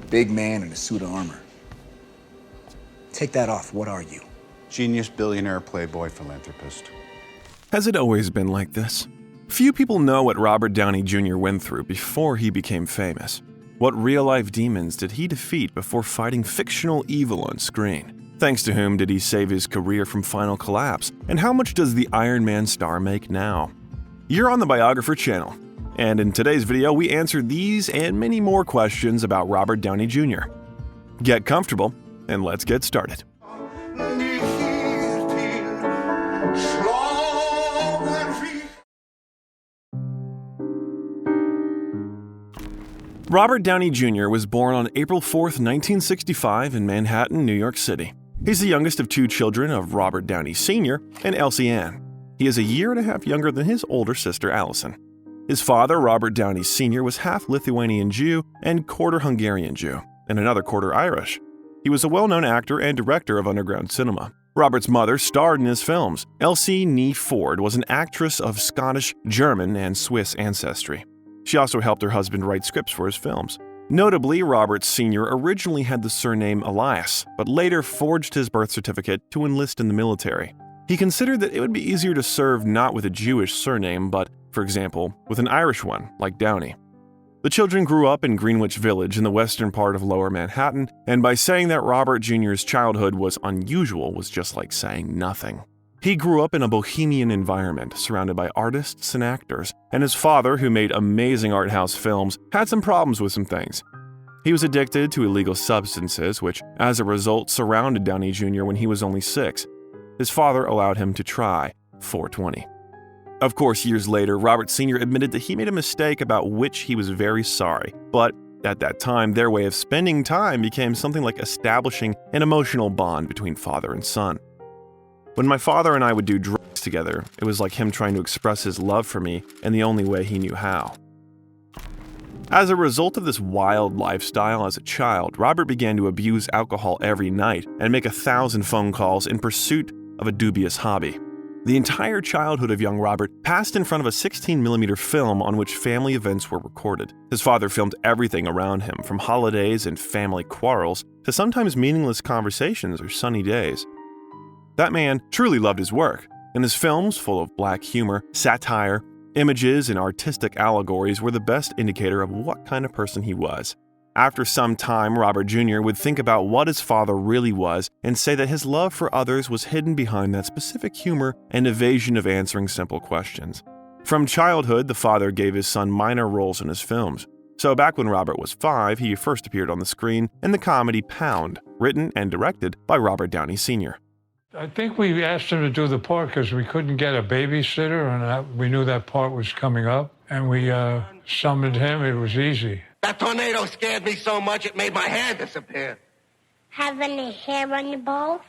Big man in a suit of armor. Take that off, what are you? Genius, billionaire, playboy, philanthropist. Has it always been like this? Few people know what Robert Downey Jr. went through before he became famous. What real-life demons did he defeat before fighting fictional evil on screen? Thanks to whom did he save his career from final collapse? And how much does the Iron Man star make now? You're on the Biographer channel, and in today's video we answer these and many more questions about Robert Downey Jr. Get comfortable, and let's get started. Robert Downey Jr. was born on April 4, 1965 in Manhattan, New York City. He's the youngest of two children of Robert Downey Sr. and Elsie Ann. He is a year and a half younger than his older sister Allison. His father, Robert Downey Sr., was half Lithuanian Jew and quarter Hungarian Jew, and another quarter Irish. He was a well-known actor and director of underground cinema. Robert's mother starred in his films. Elsie Nee Ford was an actress of Scottish, German, and Swiss ancestry. She also helped her husband write scripts for his films. Notably, Robert Sr. originally had the surname Elias, but later forged his birth certificate to enlist in the military. He considered that it would be easier to serve not with a Jewish surname, but, for example, with an Irish one, like Downey. The children grew up in Greenwich Village in the western part of Lower Manhattan, and by saying that Robert Jr.'s childhood was unusual was just like saying nothing. He grew up in a bohemian environment surrounded by artists and actors, and his father, who made amazing art house films, had some problems with some things. He was addicted to illegal substances, which, as a result, surrounded Downey Jr. when he was only 6. His father allowed him to try 420. Of course, years later, Robert Sr. admitted that he made a mistake about which he was very sorry, but at that time, their way of spending time became something like establishing an emotional bond between father and son. When my father and I would do drugs together, it was like him trying to express his love for me in the only way he knew how. As a result of this wild lifestyle as a child, Robert began to abuse alcohol every night and make 1,000 phone calls in pursuit of a dubious hobby. The entire childhood of young Robert passed in front of a 16mm film on which family events were recorded. His father filmed everything around him, from holidays and family quarrels to sometimes meaningless conversations or sunny days. That man truly loved his work, and his films, full of black humor, satire, images, and artistic allegories, were the best indicator of what kind of person he was. After some time, Robert Jr. would think about what his father really was and say that his love for others was hidden behind that specific humor and evasion of answering simple questions. From childhood, the father gave his son minor roles in his films. So back when Robert was 5, he first appeared on the screen in the comedy Pound, written and directed by Robert Downey Sr. I think we asked him to do the part because we couldn't get a babysitter, and we knew that part was coming up, and we summoned him. It was easy. That tornado scared me so much it made my hair disappear. Have any hair on your balls?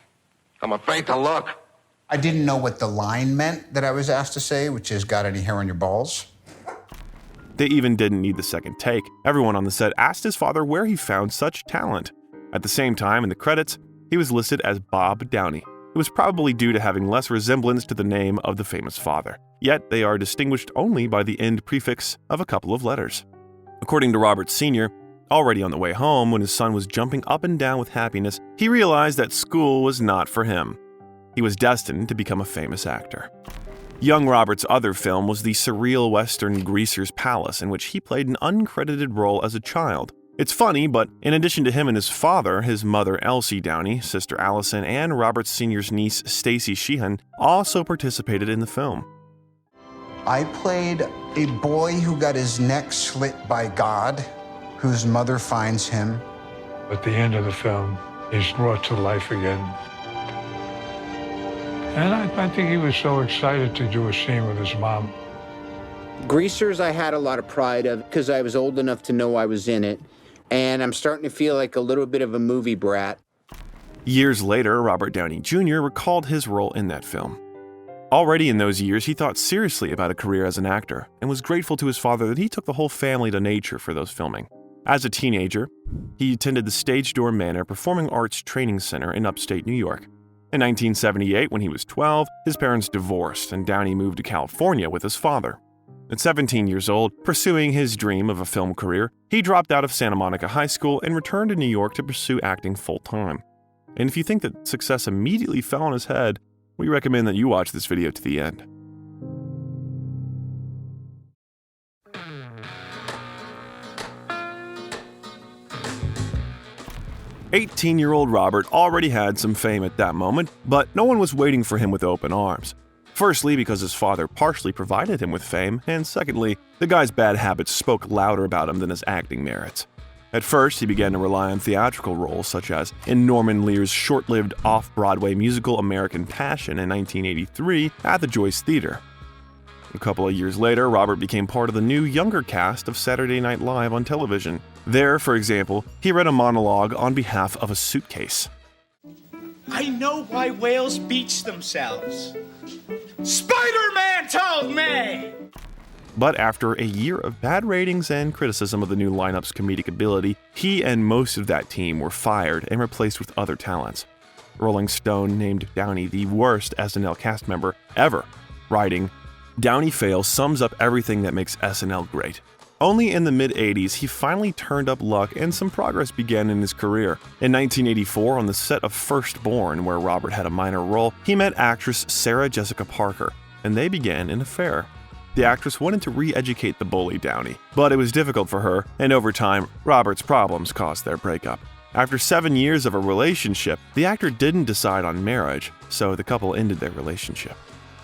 I'm afraid to look. I didn't know what the line meant that I was asked to say, which is, got any hair on your balls? They even didn't need the second take. Everyone on the set asked his father where he found such talent. At the same time, in the credits, he was listed as Bob Downey. It was probably due to having less resemblance to the name of the famous father. Yet they are distinguished only by the end prefix of a couple of letters. According to Robert Sr., already on the way home when his son was jumping up and down with happiness, he realized that school was not for him. He was destined to become a famous actor. Young Robert's other film was the surreal western Greaser's Palace, in which he played an uncredited role as a child. It's funny, but in addition to him and his father, his mother Elsie Downey, sister Allison, and Robert Sr.'s niece Stacy Sheehan also participated in the film. I played a boy who got his neck slit by God, whose mother finds him. At the end of the film, he's brought to life again. And I think he was so excited to do a scene with his mom. Greasers I had a lot of pride of because I was old enough to know I was in it. And I'm starting to feel like a little bit of a movie brat. Years later, Robert Downey Jr. recalled his role in that film. Already in those years, he thought seriously about a career as an actor and was grateful to his father that he took the whole family to nature for those filming. As a teenager, he attended the Stage Door Manor Performing Arts Training Center in upstate New York. In 1978, when he was 12, his parents divorced and Downey moved to California with his father. At 17 years old, pursuing his dream of a film career, he dropped out of Santa Monica High School and returned to New York to pursue acting full-time. And if you think that success immediately fell on his head, we recommend that you watch this video to the end. "18-year-old Robert already had some fame at that moment, but no one was waiting for him with open arms. Firstly, because his father partially provided him with fame, and secondly, the guy's bad habits spoke louder about him than his acting merits. At first, he began to rely on theatrical roles, such as in Norman Lear's short-lived off-Broadway musical American Passion in 1983 at the Joyce Theater. A couple of years later, Robert became part of the new, younger cast of Saturday Night Live on television. There, for example, he read a monologue on behalf of a suitcase. "I know why whales beach themselves. Spider-Man told me!" But after a year of bad ratings and criticism of the new lineup's comedic ability, he and most of that team were fired and replaced with other talents. Rolling Stone named Downey the worst SNL cast member ever, writing, "Downey fail sums up everything that makes SNL great." Only in the mid-80s, he finally turned up luck and some progress began in his career. In 1984, on the set of Firstborn, where Robert had a minor role, he met actress Sarah Jessica Parker, and they began an affair. The actress wanted to re-educate the bully Downey, but it was difficult for her, and over time, Robert's problems caused their breakup. After 7 years of a relationship, the actor didn't decide on marriage, so the couple ended their relationship.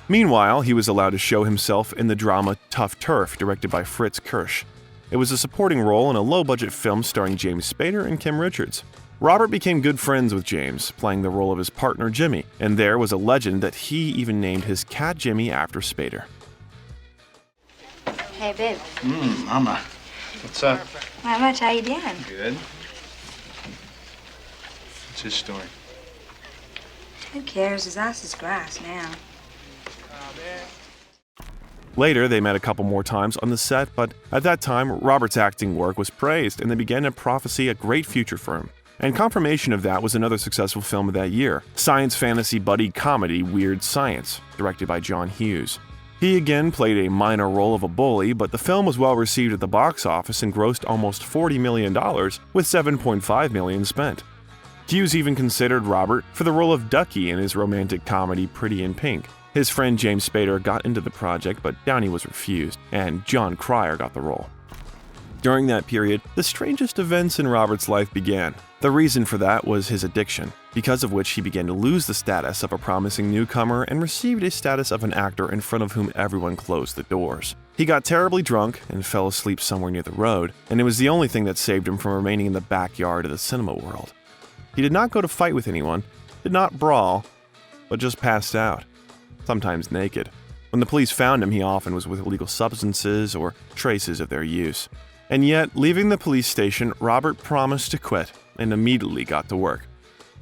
Meanwhile, he was allowed to show himself in the drama Tough Turf, directed by Fritz Kirsch. It was a supporting role in a low-budget film starring James Spader and Kim Richards. Robert became good friends with James, playing the role of his partner Jimmy, and there was a legend that he even named his cat Jimmy after Spader. Hey, babe. Mama. What's up? Not much. How you doing? Good. What's his story? Who cares? His ass is grass now. Later, they met a couple more times on the set, but at that time, Robert's acting work was praised, and they began to prophesy a great future for him. And confirmation of that was another successful film of that year, science fantasy buddy comedy Weird Science, directed by John Hughes. He again played a minor role of a bully, but the film was well received at the box office and grossed almost $40 million, with $7.5 million spent. Hughes even considered Robert for the role of Ducky in his romantic comedy Pretty in Pink. His friend James Spader got into the project, but Downey was refused, and John Cryer got the role. During that period, the strangest events in Robert's life began. The reason for that was his addiction, because of which he began to lose the status of a promising newcomer and received a status of an actor in front of whom everyone closed the doors. He got terribly drunk and fell asleep somewhere near the road, and it was the only thing that saved him from remaining in the backyard of the cinema world. He did not go to fight with anyone, did not brawl, but just passed out, sometimes naked. When the police found him, he often was with illegal substances or traces of their use. And yet, leaving the police station, Robert promised to quit and immediately got to work.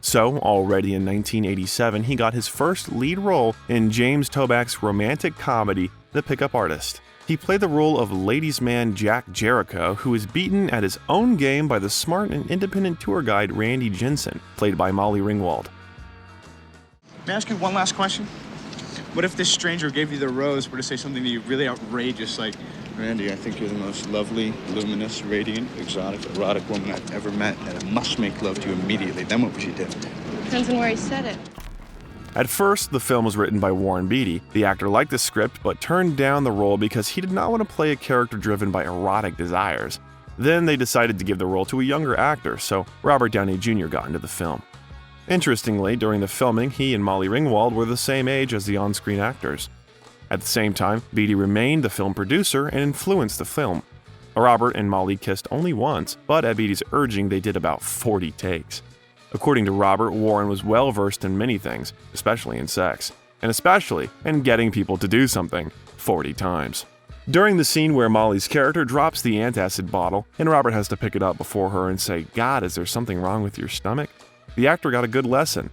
So, already in 1987, he got his first lead role in James Toback's romantic comedy, The Pickup Artist. He played the role of ladies' man Jack Jericho, who is beaten at his own game by the smart and independent tour guide Randy Jensen, played by Molly Ringwald. May I ask you one last question? What if this stranger gave you the rose were to say something to you really outrageous, like, "Randy, I think you're the most lovely, luminous, radiant, exotic, erotic woman I've ever met, and I must make love to you immediately." Then what would you do? Depends on where he said it. At first, the film was written by Warren Beatty. The actor liked the script, but turned down the role because he did not want to play a character driven by erotic desires. Then they decided to give the role to a younger actor, so Robert Downey Jr. got into the film. Interestingly, during the filming, he and Molly Ringwald were the same age as the on-screen actors. At the same time, Beatty remained the film producer and influenced the film. Robert and Molly kissed only once, but at Beatty's urging, they did about 40 takes. According to Robert, Warren was well versed in many things, especially in sex, and especially in getting people to do something 40 times. During the scene where Molly's character drops the antacid bottle and Robert has to pick it up before her and say, "God, is there something wrong with your stomach?" the actor got a good lesson.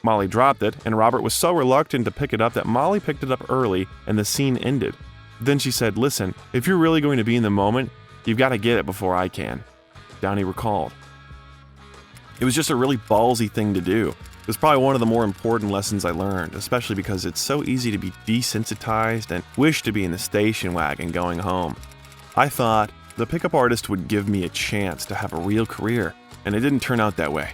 Molly dropped it, and Robert was so reluctant to pick it up that Molly picked it up early and the scene ended. Then she said, "Listen, if you're really going to be in the moment, you've got to get it before I can," Downey recalled. It was just a really ballsy thing to do. It was probably one of the more important lessons I learned, especially because it's so easy to be desensitized and wish to be in the station wagon going home. I thought the pickup artist would give me a chance to have a real career, and it didn't turn out that way.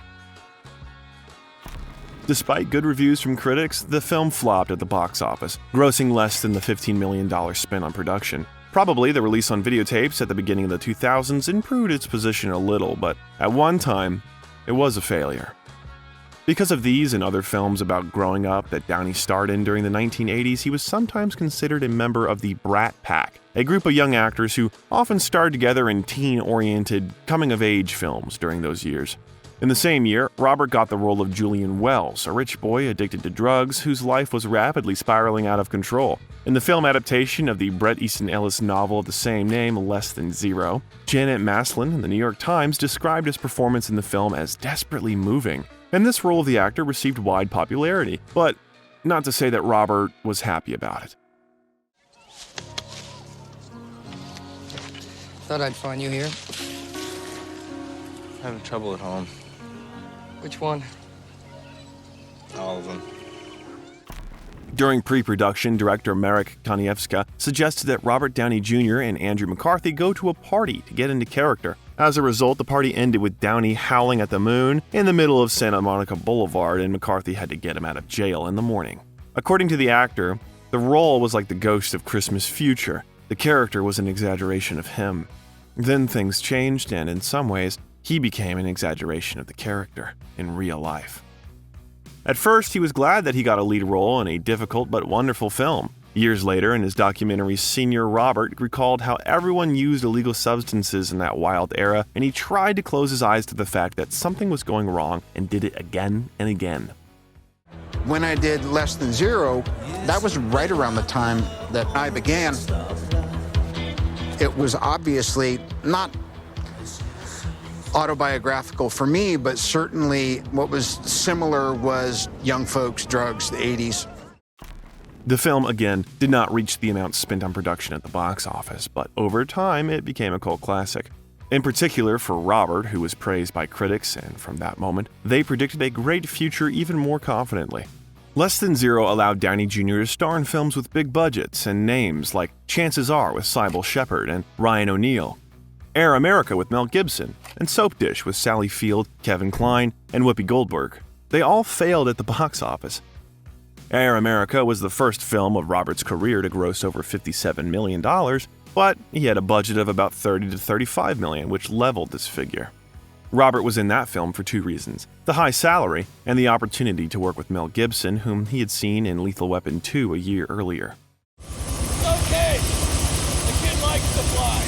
Despite good reviews from critics, the film flopped at the box office, grossing less than the $15 million spent on production. Probably the release on videotapes at the beginning of the 2000s improved its position a little, but at one time, it was a failure. Because of these and other films about growing up that Downey starred in during the 1980s, he was sometimes considered a member of the Brat Pack, a group of young actors who often starred together in teen-oriented, coming-of-age films during those years. In the same year, Robert got the role of Julian Wells, a rich boy addicted to drugs whose life was rapidly spiraling out of control. In the film adaptation of the Bret Easton Ellis novel of the same name, Less Than Zero, Janet Maslin in the New York Times described his performance in the film as desperately moving, and this role of the actor received wide popularity, but not to say that Robert was happy about it. Thought I'd find you here. Having trouble at home. Which one? All of them. During pre-production, director Marek Kaniewska suggested that Robert Downey Jr. and Andrew McCarthy go to a party to get into character. As a result, the party ended with Downey howling at the moon in the middle of Santa Monica Boulevard, and McCarthy had to get him out of jail in the morning. According to the actor, the role was like the ghost of Christmas Future. The character was an exaggeration of him. Then things changed, and in some ways, he became an exaggeration of the character in real life. At first, he was glad that he got a lead role in a difficult but wonderful film. Years later, in his documentary Senior Robert recalled how everyone used illegal substances in that wild era, and he tried to close his eyes to the fact that something was going wrong and did it again and again. When I did Less Than Zero, that was right around the time that I began. It was obviously not autobiographical for me, but certainly what was similar was young folks, drugs, the 80s. The film, again, did not reach the amount spent on production at the box office, but over time it became a cult classic. In particular for Robert, who was praised by critics, and from that moment, they predicted a great future even more confidently. Less Than Zero allowed Downey Jr. to star in films with big budgets and names like Chances Are with Sybil Shepherd and Ryan O'Neal, Air America with Mel Gibson, and Soapdish with Sally Field, Kevin Kline, and Whoopi Goldberg. They all failed at the box office. Air America was the first film of Robert's career to gross over $57 million, but he had a budget of about $30 to $35 million, which leveled this figure. Robert was in that film for two reasons: the high salary and the opportunity to work with Mel Gibson, whom he had seen in Lethal Weapon 2 a year earlier. Okay, the kid likes to fly.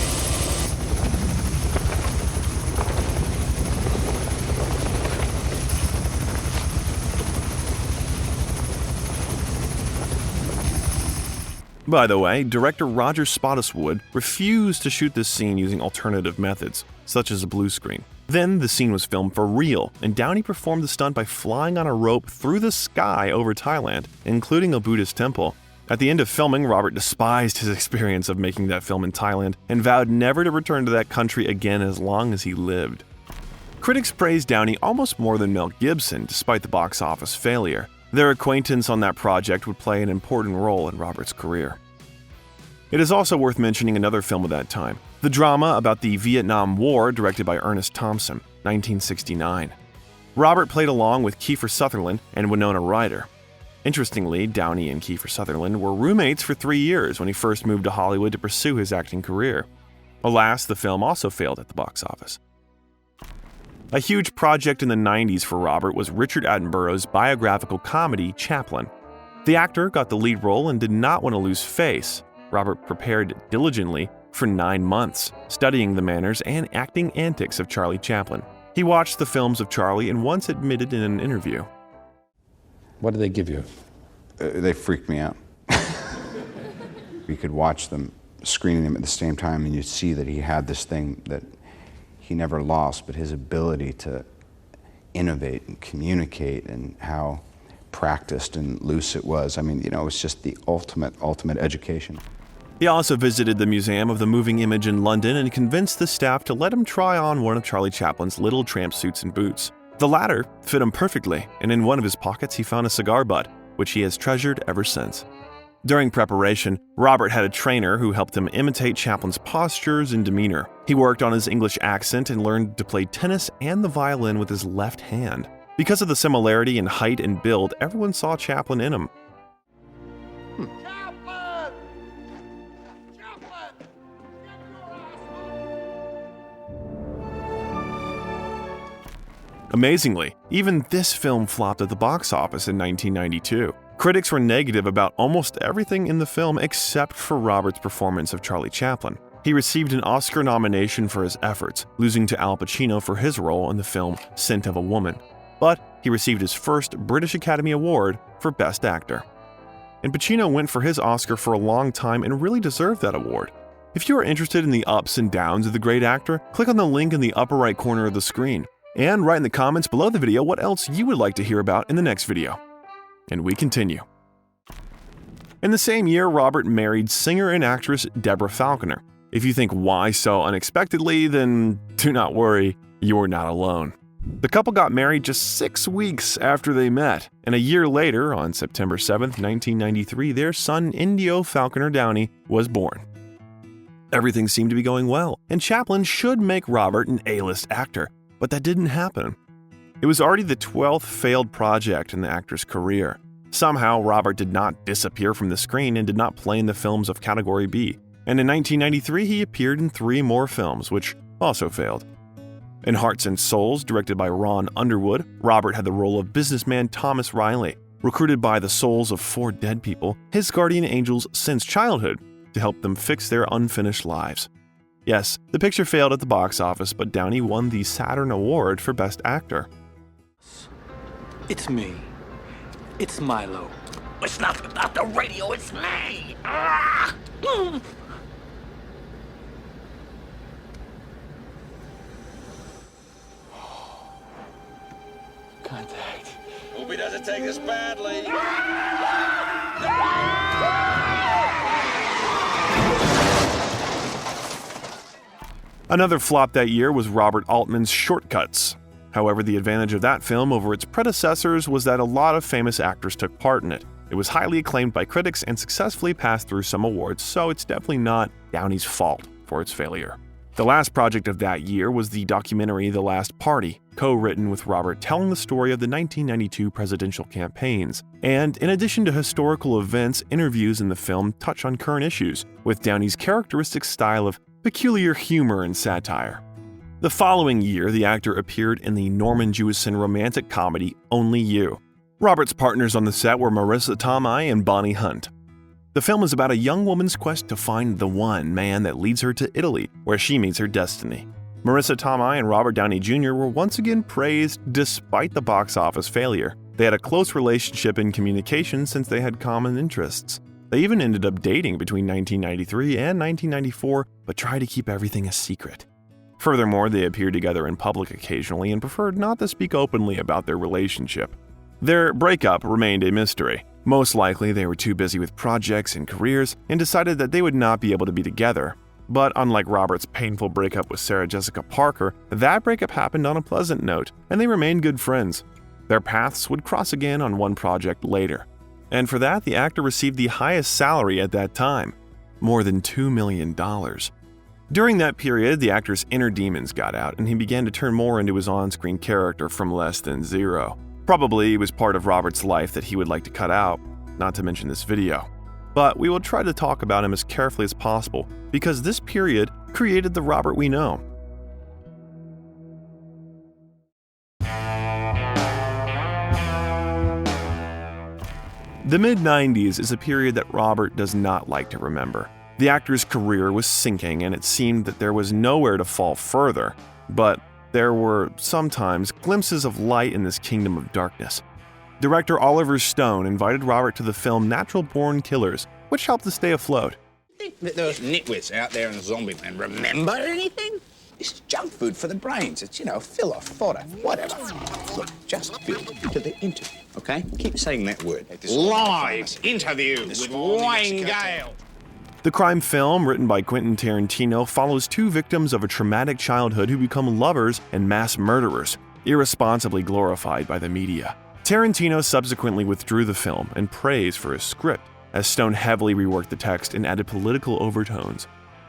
By the way, director Roger Spottiswoode refused to shoot this scene using alternative methods, such as a blue screen. Then the scene was filmed for real, and Downey performed the stunt by flying on a rope through the sky over Thailand, including a Buddhist temple. At the end of filming, Robert despised his experience of making that film in Thailand and vowed never to return to that country again as long as he lived. Critics praised Downey almost more than Mel Gibson, despite the box office failure. Their acquaintance on that project would play an important role in Robert's career. It is also worth mentioning another film of that time, the drama about the Vietnam War directed by Ernest Thompson, 1969. Robert played along with Kiefer Sutherland and Winona Ryder. Interestingly, Downey and Kiefer Sutherland were roommates for 3 years when he first moved to Hollywood to pursue his acting career. Alas, the film also failed at the box office. A huge project in the 90s for Robert was Richard Attenborough's biographical comedy Chaplin. The actor got the lead role and did not want to lose face. Robert prepared diligently for 9 months, studying the manners and acting antics of Charlie Chaplin. He watched the films of Charlie and once admitted in an interview, What did they give you? They freaked me out. You could watch them, screening them at the same time, and you'd see that he had this thing that he never lost, but his ability to innovate and communicate, and how practiced and loose it was. I mean, it was just the ultimate education. He also visited the Museum of the Moving Image in London and convinced the staff to let him try on one of Charlie Chaplin's little tramp suits and boots. The latter fit him perfectly, and in one of his pockets he found a cigar butt, which he has treasured ever since. During preparation, Robert had a trainer who helped him imitate Chaplin's postures and demeanor. He worked on his English accent and learned to play tennis and the violin with his left hand. Because of the similarity in height and build, everyone saw Chaplin in him. Amazingly, even this film flopped at the box office in 1992. Critics were negative about almost everything in the film except for Robert's performance of Charlie Chaplin. He received an Oscar nomination for his efforts, losing to Al Pacino for his role in the film Scent of a Woman. But he received his first British Academy Award for Best Actor. And Pacino went for his Oscar for a long time and really deserved that award. If you are interested in the ups and downs of the great actor, click on the link in the upper right corner of the screen. And write in the comments below the video what else you would like to hear about in the next video. And we continue. In the same year, Robert married singer and actress Deborah Falconer. If you think why so unexpectedly, then do not worry, you're not alone. The couple got married just 6 weeks after they met, and a year later, on September 7, 1993, their son Indio Falconer Downey was born. Everything seemed to be going well, and Chaplin should make Robert an A-list actor, but that didn't happen. It was already the 12th failed project in the actor's career. Somehow, Robert did not disappear from the screen and did not play in the films of Category B. And in 1993, he appeared in 3 more films, which also failed. In Hearts and Souls, directed by Ron Underwood, Robert had the role of businessman Thomas Riley, recruited by the souls of 4 dead people, his guardian angels since childhood, to help them fix their unfinished lives. Yes, the picture failed at the box office, but Downey won the Saturn Award for Best Actor. It's me. It's Milo. It's not about the radio, it's me! Ah! Contact. Hope he doesn't take this badly. Another flop that year was Robert Altman's Shortcuts. However, the advantage of that film over its predecessors was that a lot of famous actors took part in it. It was highly acclaimed by critics and successfully passed through some awards, so it's definitely not Downey's fault for its failure. The last project of that year was the documentary The Last Party, co-written with Robert, telling the story of the 1992 presidential campaigns. And in addition to historical events, interviews in the film touch on current issues, with Downey's characteristic style of peculiar humor and satire. The following year, the actor appeared in the Norman Jewison romantic comedy Only You. Robert's partners on the set were Marissa Tomei and Bonnie Hunt. The film is about a young woman's quest to find the one man that leads her to Italy, where she meets her destiny. Marissa Tomei and Robert Downey Jr. were once again praised despite the box office failure. They had a close relationship in communication since they had common interests. They even ended up dating between 1993 and 1994, but tried to keep everything a secret. Furthermore, they appeared together in public occasionally and preferred not to speak openly about their relationship. Their breakup remained a mystery. Most likely, they were too busy with projects and careers and decided that they would not be able to be together. But unlike Robert's painful breakup with Sarah Jessica Parker, that breakup happened on a pleasant note, and they remained good friends. Their paths would cross again on one project later. And for that, the actor received the highest salary at that time, more than $2 million. During that period, the actor's inner demons got out, and he began to turn more into his on-screen character from Less Than Zero. Probably it was part of Robert's life that he would like to cut out, not to mention this video. But we will try to talk about him as carefully as possible, because this period created the Robert we know. The mid-90s is a period that Robert does not like to remember. The actor's career was sinking, and it seemed that there was nowhere to fall further. But there were sometimes glimpses of light in this kingdom of darkness. Director Oliver Stone invited Robert to the film Natural Born Killers, which helped to stay afloat. Think that those nitwits out there in the zombie land remember anything? It's junk food for the brains. It's, filler, fodder, whatever. Look, just build to the interview, okay? Keep saying that word. Live interview with Wayne Gale. The crime film, written by Quentin Tarantino, follows 2 victims of a traumatic childhood who become lovers and mass murderers. irresponsibly glorified by the media. Tarantino subsequently withdrew the film and praised for his script, as Stone heavily reworked the text and added political overtones.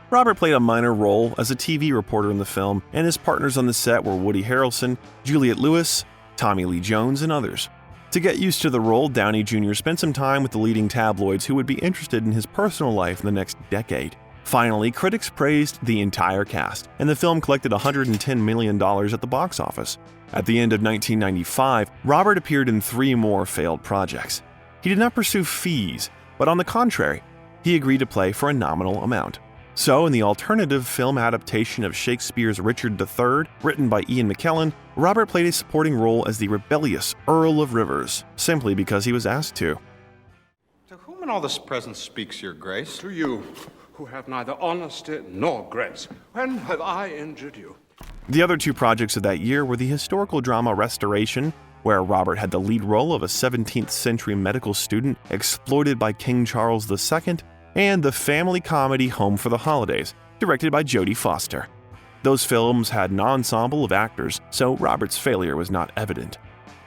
Robert played a minor role as a TV reporter in the film, and his partners on the set were Woody Harrelson, Juliette Lewis, Tommy Lee Jones, and others. To get used to the role, Downey Jr. spent some time with the leading tabloids who would be interested in his personal life in the next decade. Finally, critics praised the entire cast, and the film collected $110 million at the box office. At the end of 1995, Robert appeared in 3 more failed projects. He did not pursue fees, but on the contrary, he agreed to play for a nominal amount. So, in the alternative film adaptation of Shakespeare's Richard III, written by Ian McKellen, Robert played a supporting role as the rebellious Earl of Rivers, simply because he was asked to. To whom in all this presence speaks your grace? To you, who have neither honesty nor grace. When have I injured you? The other 2 projects of that year were the historical drama Restoration, where Robert had the lead role of a 17th century medical student exploited by King Charles II, and the family comedy Home for the Holidays, directed by Jodie Foster. Those films had an ensemble of actors, so Robert's failure was not evident.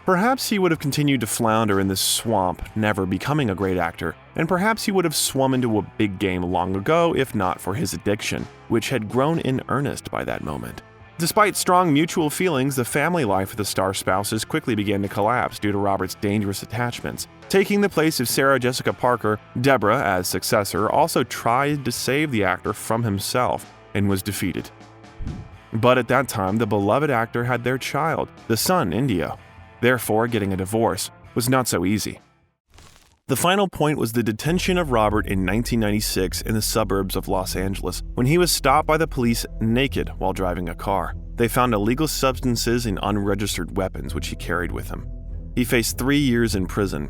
Perhaps he would have continued to flounder in this swamp, never becoming a great actor, and perhaps he would have swum into a big game long ago if not for his addiction, which had grown in earnest by that moment. Despite strong mutual feelings, the family life of the star spouses quickly began to collapse due to Robert's dangerous attachments. Taking the place of Sarah Jessica Parker, Deborah, as successor, also tried to save the actor from himself and was defeated. But at that time, the beloved actor had their child, the son, Indio. Therefore, getting a divorce was not so easy. The final point was the detention of Robert in 1996 in the suburbs of Los Angeles when he was stopped by the police naked while driving a car. They found illegal substances and unregistered weapons which he carried with him. He faced 3 years in prison.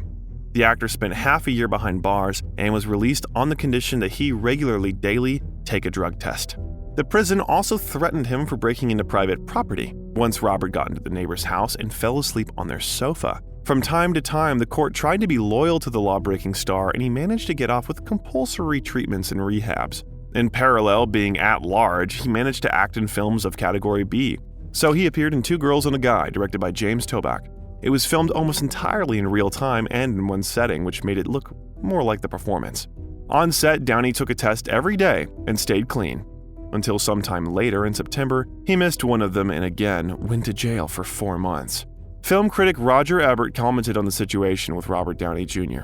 The actor spent half a year behind bars and was released on the condition that he regularly daily take a drug test. The prison also threatened him for breaking into private property. Once Robert got into the neighbor's house and fell asleep on their sofa. From time to time, the court tried to be loyal to the law-breaking star, and he managed to get off with compulsory treatments and rehabs. In parallel, being at large, he managed to act in films of Category B. So he appeared in 2 Girls and a Guy, directed by James Toback. It was filmed almost entirely in real time and in one setting, which made it look more like the performance. On set, Downey took a test every day and stayed clean. Until sometime later in September, he missed one of them and again went to jail for 4 months. Film critic Roger Ebert commented on the situation with Robert Downey Jr.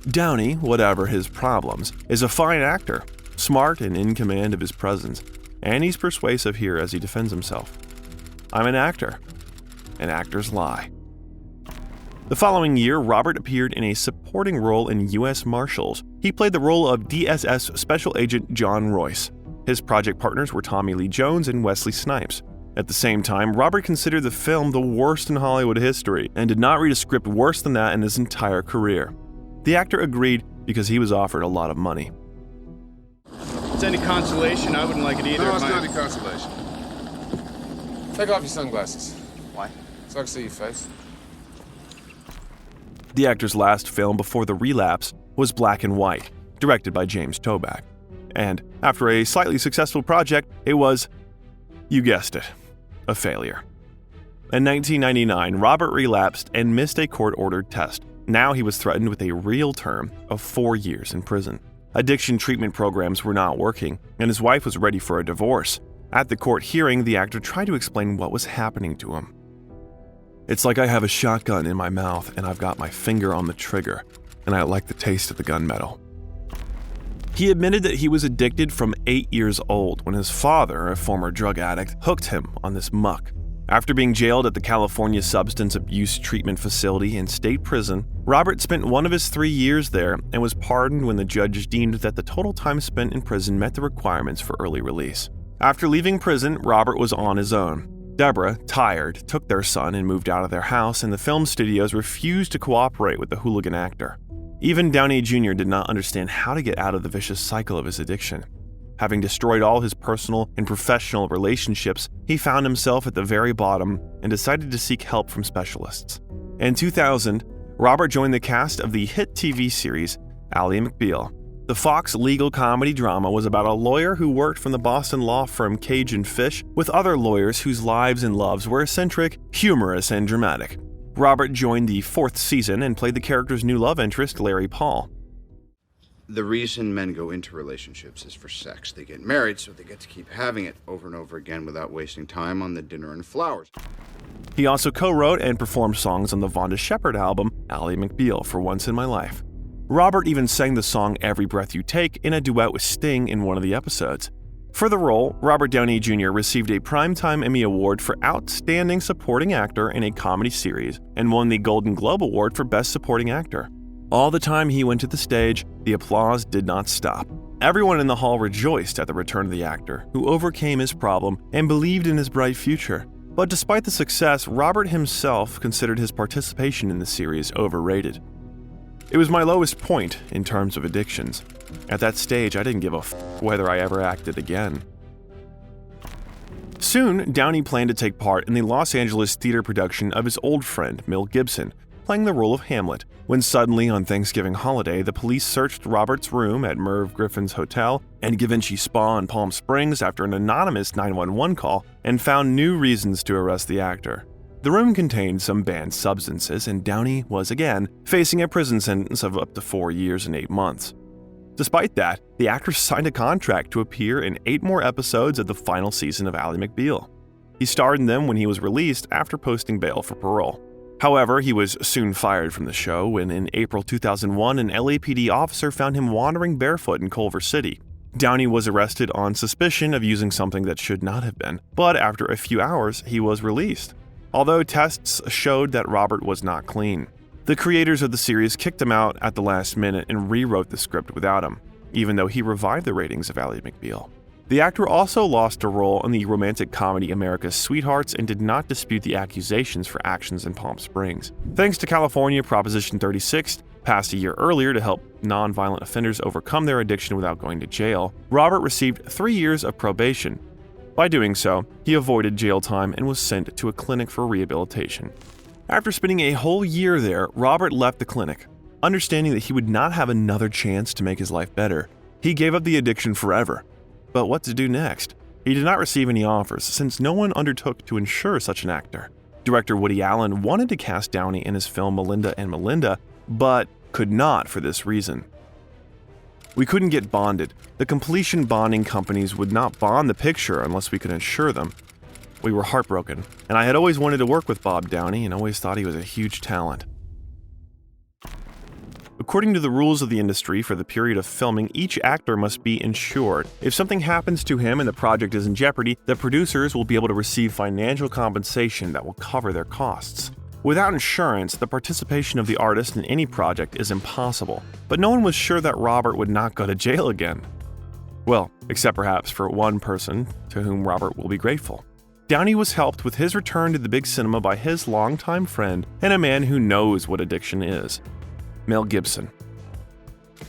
Downey, whatever his problems, is a fine actor, smart and in command of his presence, and he's persuasive here as he defends himself. I'm an actor. And actors lie. The following year, Robert appeared in a supporting role in U.S. Marshals. He played the role of DSS Special Agent John Royce. His project partners were Tommy Lee Jones and Wesley Snipes. At the same time, Robert considered the film the worst in Hollywood history and did not read a script worse than that in his entire career. The actor agreed because he was offered a lot of money. If it's any consolation, I wouldn't like it either. No, it's not any consolation. Take off your sunglasses. Why? So I can see your face. The actor's last film before the relapse was Black and White, directed by James Toback. And after a slightly successful project, it was, you guessed it, a failure. In 1999, Robert relapsed and missed a court-ordered test. Now he was threatened with a real term of 4 years in prison. Addiction treatment programs were not working, and his wife was ready for a divorce. At the court hearing, the actor tried to explain what was happening to him. It's like I have a shotgun in my mouth and I've got my finger on the trigger, and I like the taste of the gunmetal. He admitted that he was addicted from 8 years old when his father, a former drug addict, hooked him on this muck. After being jailed at the California Substance Abuse Treatment Facility in state prison, Robert spent one of his 3 years there and was pardoned when the judge deemed that the total time spent in prison met the requirements for early release. After leaving prison, Robert was on his own. Deborah, tired, took their son and moved out of their house, and the film studios refused to cooperate with the hooligan actor. Even Downey Jr. did not understand how to get out of the vicious cycle of his addiction. Having destroyed all his personal and professional relationships, he found himself at the very bottom and decided to seek help from specialists. In 2000, Robert joined the cast of the hit TV series Ally McBeal. The Fox legal comedy drama was about a lawyer who worked from the Boston law firm Cajun Fish with other lawyers whose lives and loves were eccentric, humorous, and dramatic. Robert joined the 4th season and played the character's new love interest, Larry Paul. The reason men go into relationships is for sex. They get married so they get to keep having it over and over again without wasting time on the dinner and flowers. He also co-wrote and performed songs on the Vonda Shepard album, Ally McBeal, For Once in My Life. Robert even sang the song Every Breath You Take in a duet with Sting in one of the episodes. For the role, Robert Downey Jr. received a Primetime Emmy Award for Outstanding Supporting Actor in a Comedy Series and won the Golden Globe Award for Best Supporting Actor. All the time he went to the stage, the applause did not stop. Everyone in the hall rejoiced at the return of the actor, who overcame his problem and believed in his bright future. But despite the success, Robert himself considered his participation in the series overrated. It was my lowest point in terms of addictions. At that stage, I didn't give a whether I ever acted again. Soon, Downey planned to take part in the Los Angeles theater production of his old friend, Mel Gibson, playing the role of Hamlet, when suddenly on Thanksgiving holiday, the police searched Robert's room at Merv Griffin's hotel and Givenchy Spa in Palm Springs after an anonymous 911 call and found new reasons to arrest the actor. The room contained some banned substances, and Downey was again facing a prison sentence of up to 4 years and 8 months. Despite that, the actor signed a contract to appear in 8 more episodes of the final season of Ally McBeal. He starred in them when he was released after posting bail for parole. However, he was soon fired from the show when in April 2001 an LAPD officer found him wandering barefoot in Culver City. Downey was arrested on suspicion of using something that should not have been, but after a few hours he was released, although tests showed that Robert was not clean. The creators of the series kicked him out at the last minute and rewrote the script without him, even though he revived the ratings of Ally McBeal. The actor also lost a role in the romantic comedy America's Sweethearts and did not dispute the accusations for actions in Palm Springs. Thanks to California Proposition 36, passed a year earlier to help nonviolent offenders overcome their addiction without going to jail, Robert received 3 years of probation. By doing so, he avoided jail time and was sent to a clinic for rehabilitation. After spending a whole year there, Robert left the clinic. Understanding that he would not have another chance to make his life better, he gave up the addiction forever. But what to do next? He did not receive any offers, since no one undertook to insure such an actor. Director Woody Allen wanted to cast Downey in his film Melinda and Melinda, but could not for this reason. We couldn't get bonded. The completion bonding companies would not bond the picture unless we could insure them. We were heartbroken, and I had always wanted to work with Bob Downey and always thought he was a huge talent. According to the rules of the industry, for the period of filming, each actor must be insured. If something happens to him and the project is in jeopardy, the producers will be able to receive financial compensation that will cover their costs. Without insurance, the participation of the artist in any project is impossible, but no one was sure that Robert would not go to jail again. Well, except perhaps for one person to whom Robert will be grateful. Downey was helped with his return to the big cinema by his longtime friend and a man who knows what addiction is, Mel Gibson.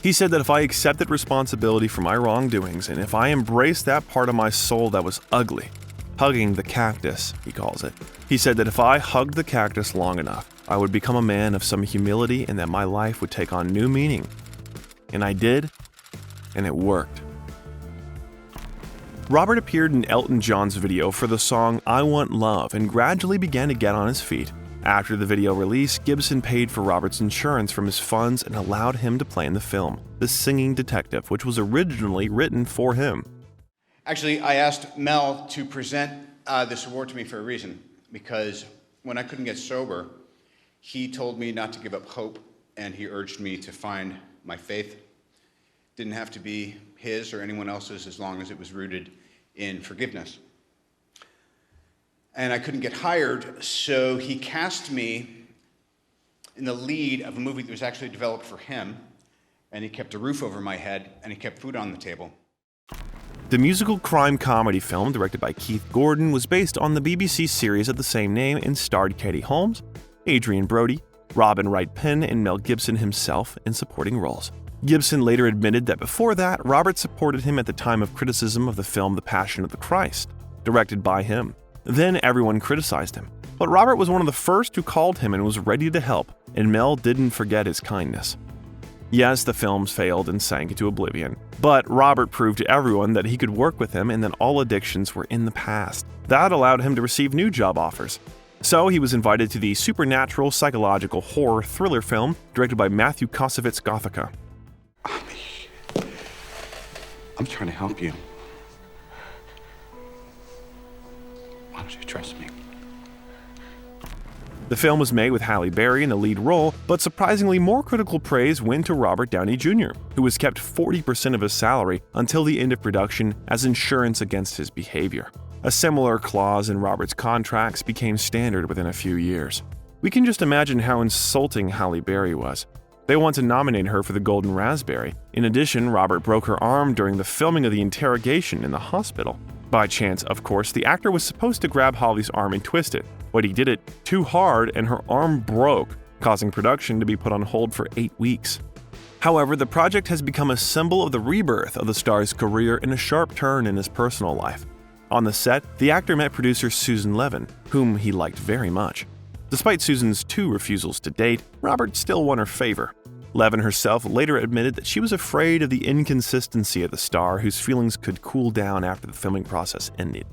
He said that if I accepted responsibility for my wrongdoings and if I embraced that part of my soul that was ugly, hugging the cactus, he calls it, he said that if I hugged the cactus long enough, I would become a man of some humility and that my life would take on new meaning. And I did, and it worked. Robert appeared in Elton John's video for the song I Want Love and gradually began to get on his feet. After the video release, Gibson paid for Robert's insurance from his funds and allowed him to play in the film, The Singing Detective, which was originally written for him. Actually, I asked Mel to present this award to me for a reason, because when I couldn't get sober, he told me not to give up hope, and he urged me to find my faith. Didn't have to be his or anyone else's as long as it was rooted in forgiveness. And I couldn't get hired, so he cast me in the lead of a movie that was actually developed for him, and he kept a roof over my head, and he kept food on the table. The musical crime comedy film, directed by Keith Gordon, was based on the BBC series of the same name and starred Katie Holmes, Adrian Brody, Robin Wright Penn, and Mel Gibson himself in supporting roles. Gibson later admitted that before that, Robert supported him at the time of criticism of the film The Passion of the Christ, directed by him. Then everyone criticized him. But Robert was one of the first who called him and was ready to help, and Mel didn't forget his kindness. Yes, the films failed and sank into oblivion, but Robert proved to everyone that he could work with him and that all addictions were in the past. That allowed him to receive new job offers. So he was invited to the supernatural psychological horror thriller film directed by Matthew Kosovitz Gothica. I'm trying to help you. Why don't you trust me? The film was made with Halle Berry in the lead role, but surprisingly more critical praise went to Robert Downey Jr., who was kept 40% of his salary until the end of production as insurance against his behavior. A similar clause in Robert's contracts became standard within a few years. We can just imagine how insulting Halle Berry was. They want to nominate her for the Golden Raspberry. In addition, Robert broke her arm during the filming of the interrogation in the hospital. By chance, of course, the actor was supposed to grab Holly's arm and twist it, but he did it too hard and her arm broke, causing production to be put on hold for 8 weeks. However, the project has become a symbol of the rebirth of the star's career and a sharp turn in his personal life. On the set, the actor met producer Susan Levin, whom he liked very much. Despite Susan's 2 refusals to date, Robert still won her favor. Levin herself later admitted that she was afraid of the inconsistency of the star, whose feelings could cool down after the filming process ended.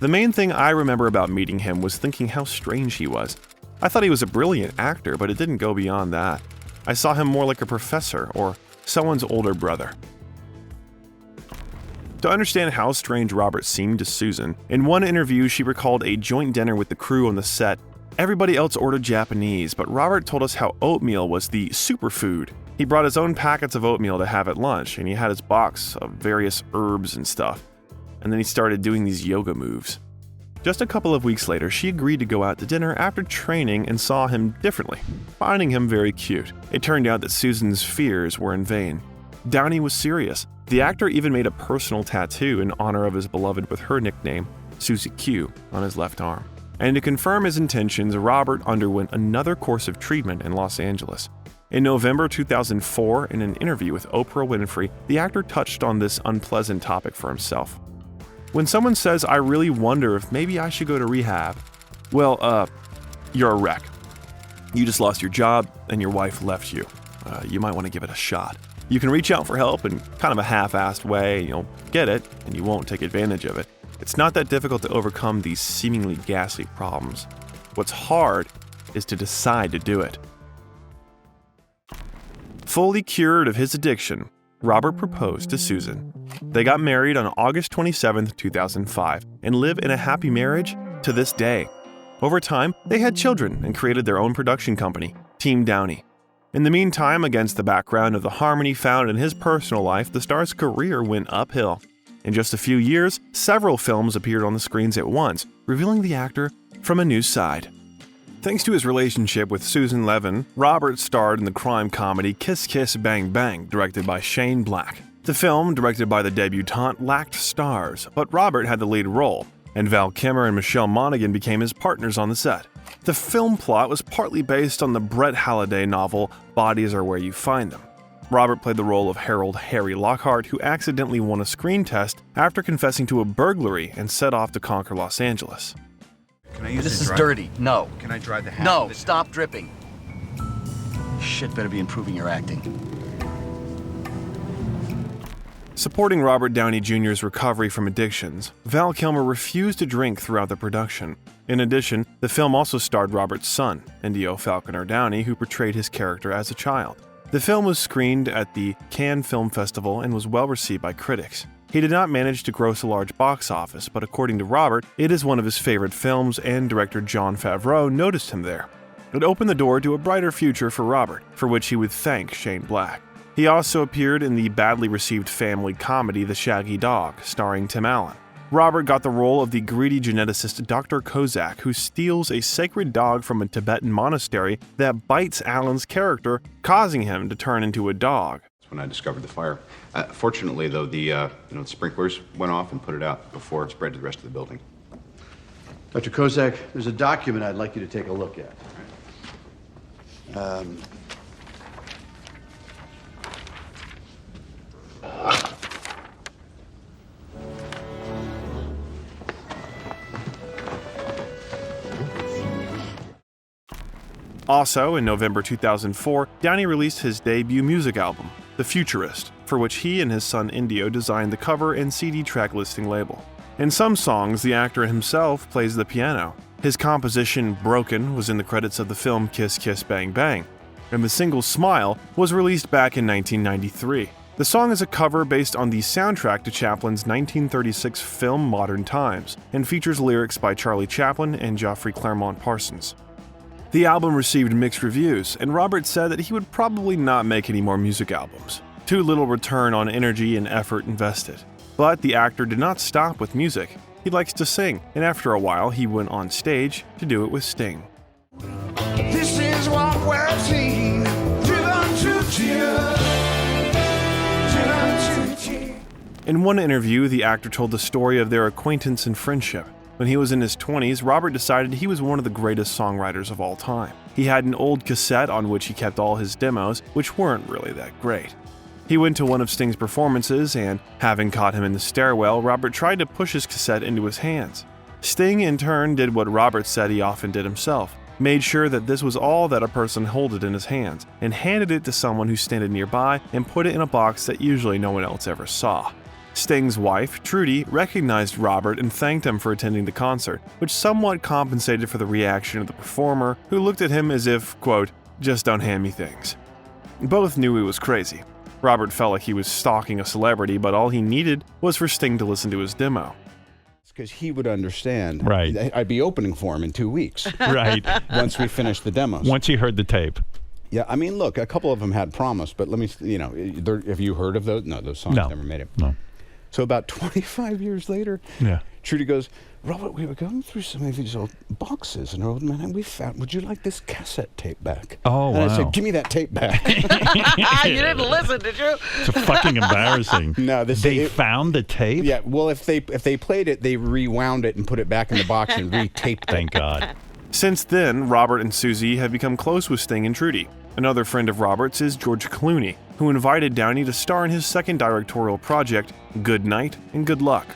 The main thing I remember about meeting him was thinking how strange he was. I thought he was a brilliant actor, but it didn't go beyond that. I saw him more like a professor or someone's older brother. To understand how strange Robert seemed to Susan, in one interview she recalled a joint dinner with the crew on the set. Everybody else ordered Japanese, but Robert told us how oatmeal was the superfood. He brought his own packets of oatmeal to have at lunch, and he had his box of various herbs and stuff. And then he started doing these yoga moves. Just a couple of weeks later, she agreed to go out to dinner after training and saw him differently, finding him very cute. It turned out that Susan's fears were in vain. Downey was serious. The actor even made a personal tattoo in honor of his beloved with her nickname, Susie Q, on his left arm. And to confirm his intentions, Robert underwent another course of treatment in Los Angeles. In November 2004, in an interview with Oprah Winfrey, the actor touched on this unpleasant topic for himself. When someone says, "I really wonder if maybe I should go to rehab," well, you're a wreck. You just lost your job and your wife left you. You might want to give it a shot. You can reach out for help in kind of a half-assed way, you'll get it, and you won't take advantage of it. It's not that difficult to overcome these seemingly ghastly problems. What's hard is to decide to do it. Fully cured of his addiction, Robert proposed to Susan. They got married on August 27, 2005, and live in a happy marriage to this day. Over time, they had children and created their own production company, Team Downey. In the meantime, against the background of the harmony found in his personal life, the star's career went uphill. In just a few years, several films appeared on the screens at once, revealing the actor from a new side. Thanks to his relationship with Susan Levin, Robert starred in the crime comedy Kiss Kiss Bang Bang, directed by Shane Black. The film, directed by the debutante, lacked stars, but Robert had the lead role, and Val Kilmer and Michelle Monaghan became his partners on the set. The film plot was partly based on the Brett Halliday novel Bodies Are Where You Find Them. Robert played the role of Harold Harry Lockhart, who accidentally won a screen test after confessing to a burglary and set off to conquer Los Angeles. Can I use This the is dry- dirty. No. Can I dry the hat? No, stop dripping. Shit, better be improving your acting. Supporting Robert Downey Jr.'s recovery from addictions, Val Kilmer refused to drink throughout the production. In addition, the film also starred Robert's son, Indio Falconer Downey, who portrayed his character as a child. The film was screened at the Cannes Film Festival and was well received by critics. He did not manage to gross a large box office, but according to Robert, it is one of his favorite films, and director Jon Favreau noticed him there. It opened the door to a brighter future for Robert, for which he would thank Shane Black. He also appeared in the badly received family comedy The Shaggy Dog, starring Tim Allen. Robert got the role of the greedy geneticist Dr. Kozak, who steals a sacred dog from a Tibetan monastery that bites Allen's character, causing him to turn into a dog. That's when I discovered the fire. Fortunately, though, the sprinklers went off and put it out before it spread to the rest of the building. Dr. Kozak, there's a document I'd like you to take a look at. Also, in November 2004, Downey released his debut music album, The Futurist, for which he and his son Indio designed the cover and CD track listing label. In some songs, the actor himself plays the piano. His composition, Broken, was in the credits of the film Kiss Kiss Bang Bang, and the single Smile was released back in 1993. The song is a cover based on the soundtrack to Chaplin's 1936 film Modern Times, and features lyrics by Charlie Chaplin and Geoffrey Claremont Parsons. The album received mixed reviews, and Robert said that he would probably not make any more music albums. Too little return on energy and effort invested. But the actor did not stop with music. He likes to sing, and after a while he went on stage to do it with Sting. This is what we're seeing. In one interview, the actor told the story of their acquaintance and friendship. When he was in his 20s, Robert decided he was one of the greatest songwriters of all time. He had an old cassette on which he kept all his demos, which weren't really that great. He went to one of Sting's performances, and, having caught him in the stairwell, Robert tried to push his cassette into his hands. Sting, in turn, did what Robert said he often did himself, made sure that this was all that a person held in his hands, and handed it to someone who stood nearby and put it in a box that usually no one else ever saw. Sting's wife, Trudy, recognized Robert and thanked him for attending the concert, which somewhat compensated for the reaction of the performer, who looked at him as if, quote, "just don't hand me things." Both knew he was crazy. Robert felt like he was stalking a celebrity, but all he needed was for Sting to listen to his demo. Because he would understand. Right. I'd be opening for him in 2 weeks. Right. Once we finished the demos. Once you heard the tape. Yeah, I mean, look, a couple of them had promise, but let me, have you heard of those? No, those songs never made it. No. So about 25 years later, Trudy goes, "Robert, we were going through some of these old boxes and old men, and we found, would you like this cassette tape back?" Oh, and wow. I said, "Give me that tape back." You didn't listen, did you? It's fucking embarrassing. No, they found the tape? Yeah, well, if they played it, they rewound it and put it back in the box and retaped it. Thank God. Since then, Robert and Susie have become close with Sting and Trudy. Another friend of Robert's is George Clooney, who invited Downey to star in his second directorial project, Good Night and Good Luck,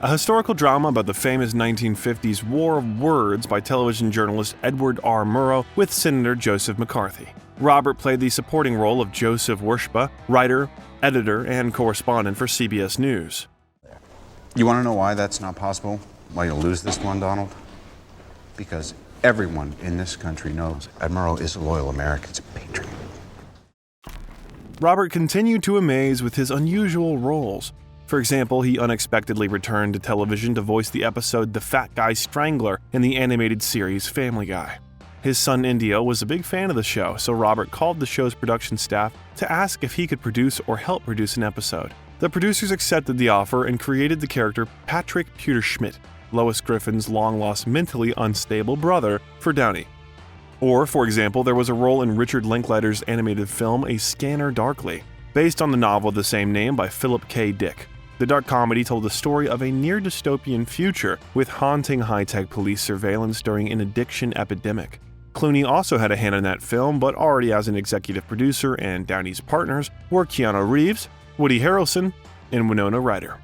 a historical drama about the famous 1950s War of Words by television journalist Edward R. Murrow with Senator Joseph McCarthy. Robert played the supporting role of Joseph Worshpa, writer, editor, and correspondent for CBS News. You want to know why that's not possible? Why you'll lose this one, Donald? Because everyone in this country knows Ed Murrow is a loyal American, a patriot. Robert continued to amaze with his unusual roles. For example, he unexpectedly returned to television to voice the episode The Fat Guy Strangler in the animated series Family Guy. His son Indio was a big fan of the show, so Robert called the show's production staff to ask if he could produce or help produce an episode. The producers accepted the offer and created the character Patrick Pewterschmidt, Lois Griffin's long-lost mentally unstable brother, for Downey. Or, for example, there was a role in Richard Linklater's animated film A Scanner Darkly, based on the novel of the same name by Philip K. Dick. The dark comedy told the story of a near-dystopian future with haunting high-tech police surveillance during an addiction epidemic. Clooney also had a hand in that film, but already as an executive producer, and Downey's partners were Keanu Reeves, Woody Harrelson, and Winona Ryder.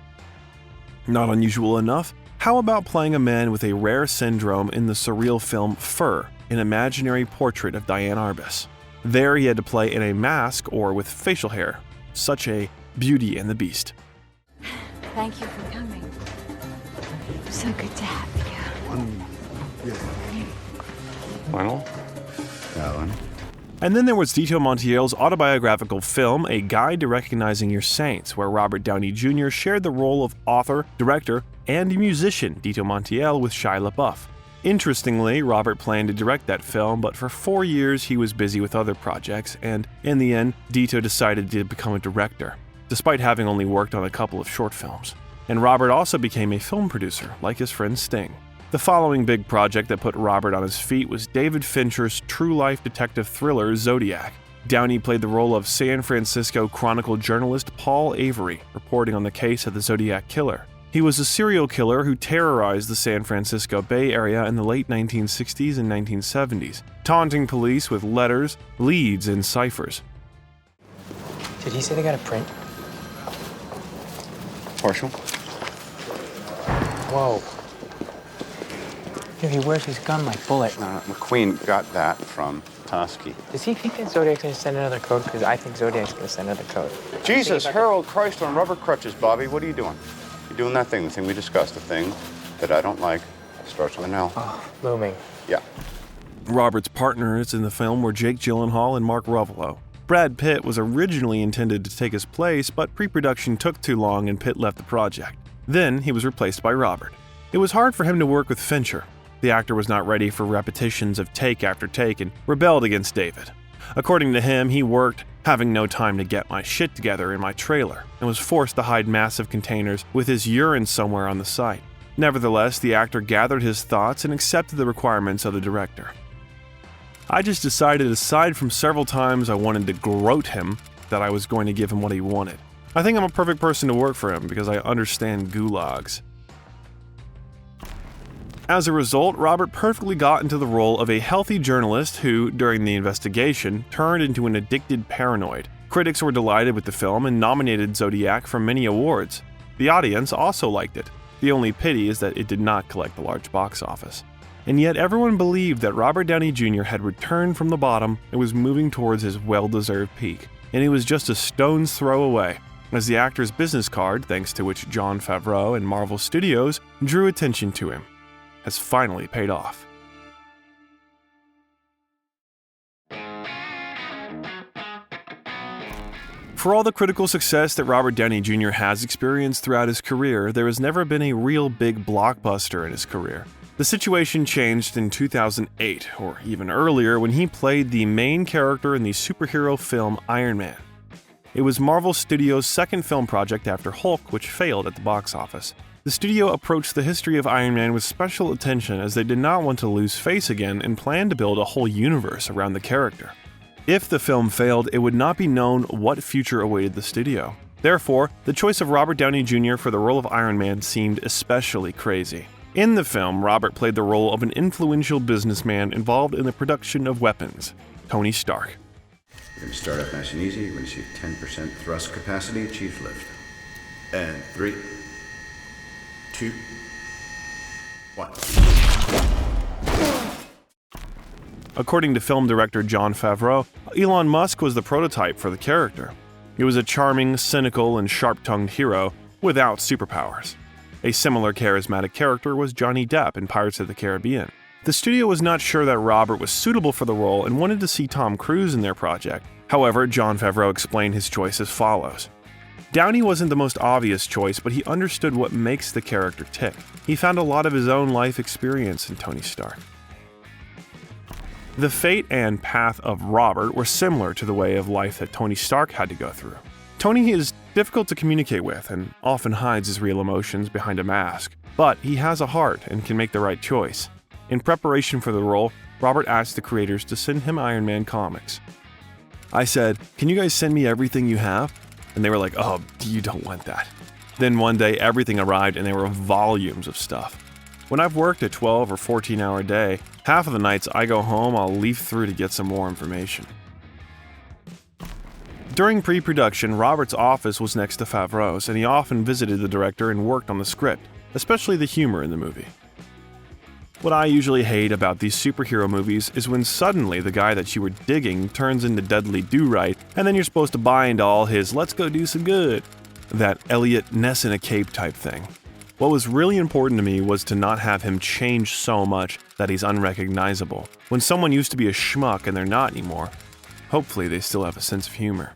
Not unusual enough, how about playing a man with a rare syndrome in the surreal film Fur, an imaginary portrait of Diane Arbus? There he had to play in a mask or with facial hair. Such a Beauty and the Beast. Thank you for coming. So good to have you. Well, Alan. And then there was Dito Montiel's autobiographical film, A Guide to Recognizing Your Saints, where Robert Downey Jr. shared the role of author, director, and musician Dito Montiel with Shia LaBeouf. Interestingly, Robert planned to direct that film, but for 4 years he was busy with other projects, and in the end, Dito decided to become a director, despite having only worked on a couple of short films. And Robert also became a film producer, like his friend Sting. The following big project that put Robert on his feet was David Fincher's true-life detective thriller Zodiac. Downey played the role of San Francisco Chronicle journalist Paul Avery, reporting on the case of the Zodiac killer. He was a serial killer who terrorized the San Francisco Bay Area in the late 1960s and 1970s, taunting police with letters, leads, and ciphers. Did he say they got a print? Partial. Whoa. He wears his gun like Bullet. McQueen got that from Tosky. Does he think that Zodiac's going to send another code? Because I think Zodiac's going to send another code. Jesus, Harold Christ on rubber crutches, Bobby. What are you doing? You're doing that thing, the thing we discussed, the thing that I don't like. It starts with an L. Oh, looming. Yeah. Robert's partners in the film were Jake Gyllenhaal and Mark Ruffalo. Brad Pitt was originally intended to take his place, but pre-production took too long and Pitt left the project. Then he was replaced by Robert. It was hard for him to work with Fincher. The actor was not ready for repetitions of take after take and rebelled against David. According to him, he worked having no time to get my shit together in my trailer and was forced to hide massive containers with his urine somewhere on the site. Nevertheless, the actor gathered his thoughts and accepted the requirements of the director. I just decided, aside from several times I wanted to groat him, that I was going to give him what he wanted. I think I'm a perfect person to work for him because I understand gulags. As a result, Robert perfectly got into the role of a healthy journalist who, during the investigation, turned into an addicted paranoid. Critics were delighted with the film and nominated Zodiac for many awards. The audience also liked it. The only pity is that it did not collect the large box office. And yet everyone believed that Robert Downey Jr. had returned from the bottom and was moving towards his well-deserved peak. And he was just a stone's throw away, as the actor's business card, thanks to which Jon Favreau and Marvel Studios drew attention to him, has finally paid off. For all the critical success that Robert Downey Jr. has experienced throughout his career, there has never been a real big blockbuster in his career. The situation changed in 2008, or even earlier, when he played the main character in the superhero film Iron Man. It was Marvel Studios' second film project after Hulk, which failed at the box office. The studio approached the history of Iron Man with special attention as they did not want to lose face again and planned to build a whole universe around the character. If the film failed, it would not be known what future awaited the studio. Therefore, the choice of Robert Downey Jr. for the role of Iron Man seemed especially crazy. In the film, Robert played the role of an influential businessman involved in the production of weapons, Tony Stark. We're going to start off nice and easy. We're going to see 10% thrust capacity, chief lift. And 3, 2, 1. According to film director Jon Favreau, Elon Musk was the prototype for the character. He was a charming, cynical, and sharp-tongued hero without superpowers. A similar charismatic character was Johnny Depp in Pirates of the Caribbean. The studio was not sure that Robert was suitable for the role and wanted to see Tom Cruise in their project. However, Jon Favreau explained his choice as follows. Downey wasn't the most obvious choice, but he understood what makes the character tick. He found a lot of his own life experience in Tony Stark. The fate and path of Robert were similar to the way of life that Tony Stark had to go through. Tony is difficult to communicate with and often hides his real emotions behind a mask, but he has a heart and can make the right choice. In preparation for the role, Robert asked the creators to send him Iron Man comics. I said, "Can you guys send me everything you have?" And they were like, "Oh, you don't want that." Then one day everything arrived and there were volumes of stuff. When I've worked a 12 or 14-hour day, half of the nights I go home, I'll leaf through to get some more information. During pre-production, Robert's office was next to Favreau's, and he often visited the director and worked on the script, especially the humor in the movie. What I usually hate about these superhero movies is when suddenly the guy that you were digging turns into Dudley Do-Right, and then you're supposed to buy into all his "let's go do some good," that Elliot Ness in a cape type thing. What was really important to me was to not have him change so much that he's unrecognizable. When someone used to be a schmuck and they're not anymore, hopefully they still have a sense of humor.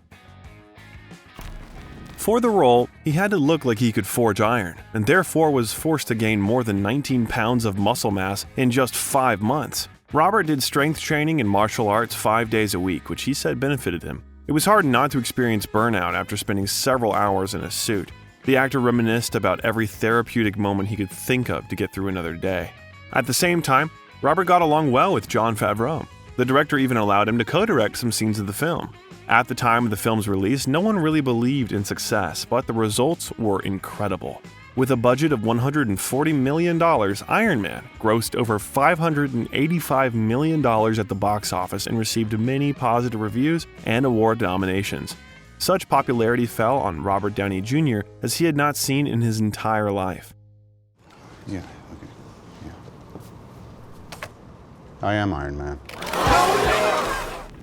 For the role, he had to look like he could forge iron, and therefore was forced to gain more than 19 pounds of muscle mass in just 5 months. Robert did strength training and martial arts 5 days a week, which he said benefited him. It was hard not to experience burnout after spending several hours in a suit. The actor reminisced about every therapeutic moment he could think of to get through another day. At the same time, Robert got along well with Jon Favreau. The director even allowed him to co-direct some scenes of the film. At the time of the film's release, no one really believed in success, but the results were incredible. With a budget of $140 million, Iron Man grossed over $585 million at the box office and received many positive reviews and award nominations. Such popularity fell on Robert Downey Jr. as he had not seen in his entire life. Yeah, okay. Yeah. I am Iron Man.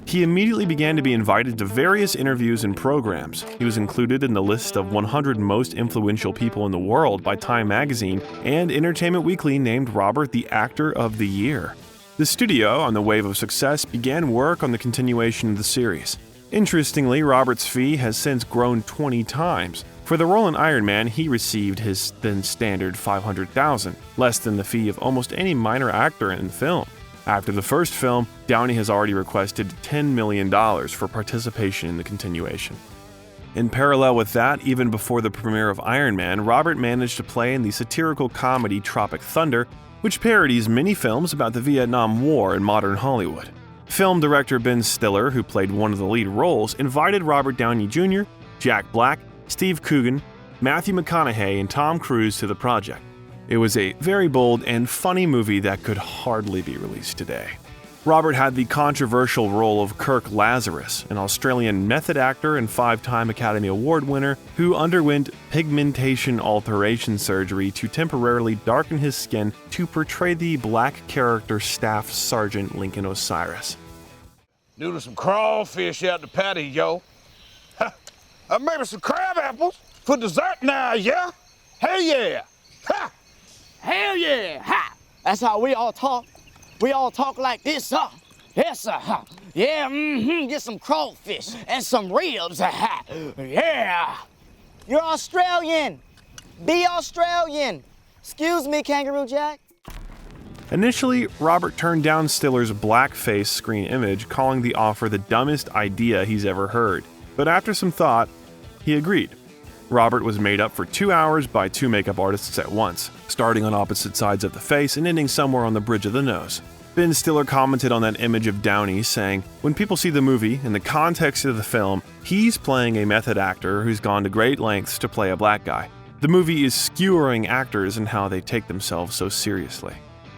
He immediately began to be invited to various interviews and programs. He was included in the list of 100 most influential people in the world by Time magazine, and Entertainment Weekly named Robert the Actor of the Year. The studio, on the wave of success, began work on the continuation of the series. Interestingly, Robert's fee has since grown 20 times. For the role in Iron Man, he received his then standard $500,000, less than the fee of almost any minor actor in film. After the first film, Downey has already requested $10 million for participation in the continuation. In parallel with that, even before the premiere of Iron Man, Robert managed to play in the satirical comedy Tropic Thunder, which parodies many films about the Vietnam War in modern Hollywood. Film director Ben Stiller, who played one of the lead roles, invited Robert Downey Jr., Jack Black, Steve Coogan, Matthew McConaughey, and Tom Cruise to the project. It was a very bold and funny movie that could hardly be released today. Robert had the controversial role of Kirk Lazarus, an Australian method actor and 5-time Academy Award winner who underwent pigmentation alteration surgery to temporarily darken his skin to portray the black character Staff Sergeant Lincoln Osiris. Noodle some crawfish out the patty, yo. Maybe some crab apples for dessert now, yeah? Hell yeah! Ha! Hell yeah! Ha! That's how we all talk. We all talk like this, huh? Yes, sir. Huh? Yeah, get some crawfish and some ribs. Ha! Yeah! You're Australian. Be Australian. Excuse me, Kangaroo Jack. Initially, Robert turned down Stiller's blackface screen image, calling the offer the dumbest idea he's ever heard. But after some thought, he agreed. Robert was made up for 2 hours by 2 makeup artists at once, starting on opposite sides of the face and ending somewhere on the bridge of the nose. Ben Stiller commented on that image of Downey, saying, "When people see the movie, in the context of the film, he's playing a method actor who's gone to great lengths to play a black guy. The movie is skewering actors and how they take themselves so seriously."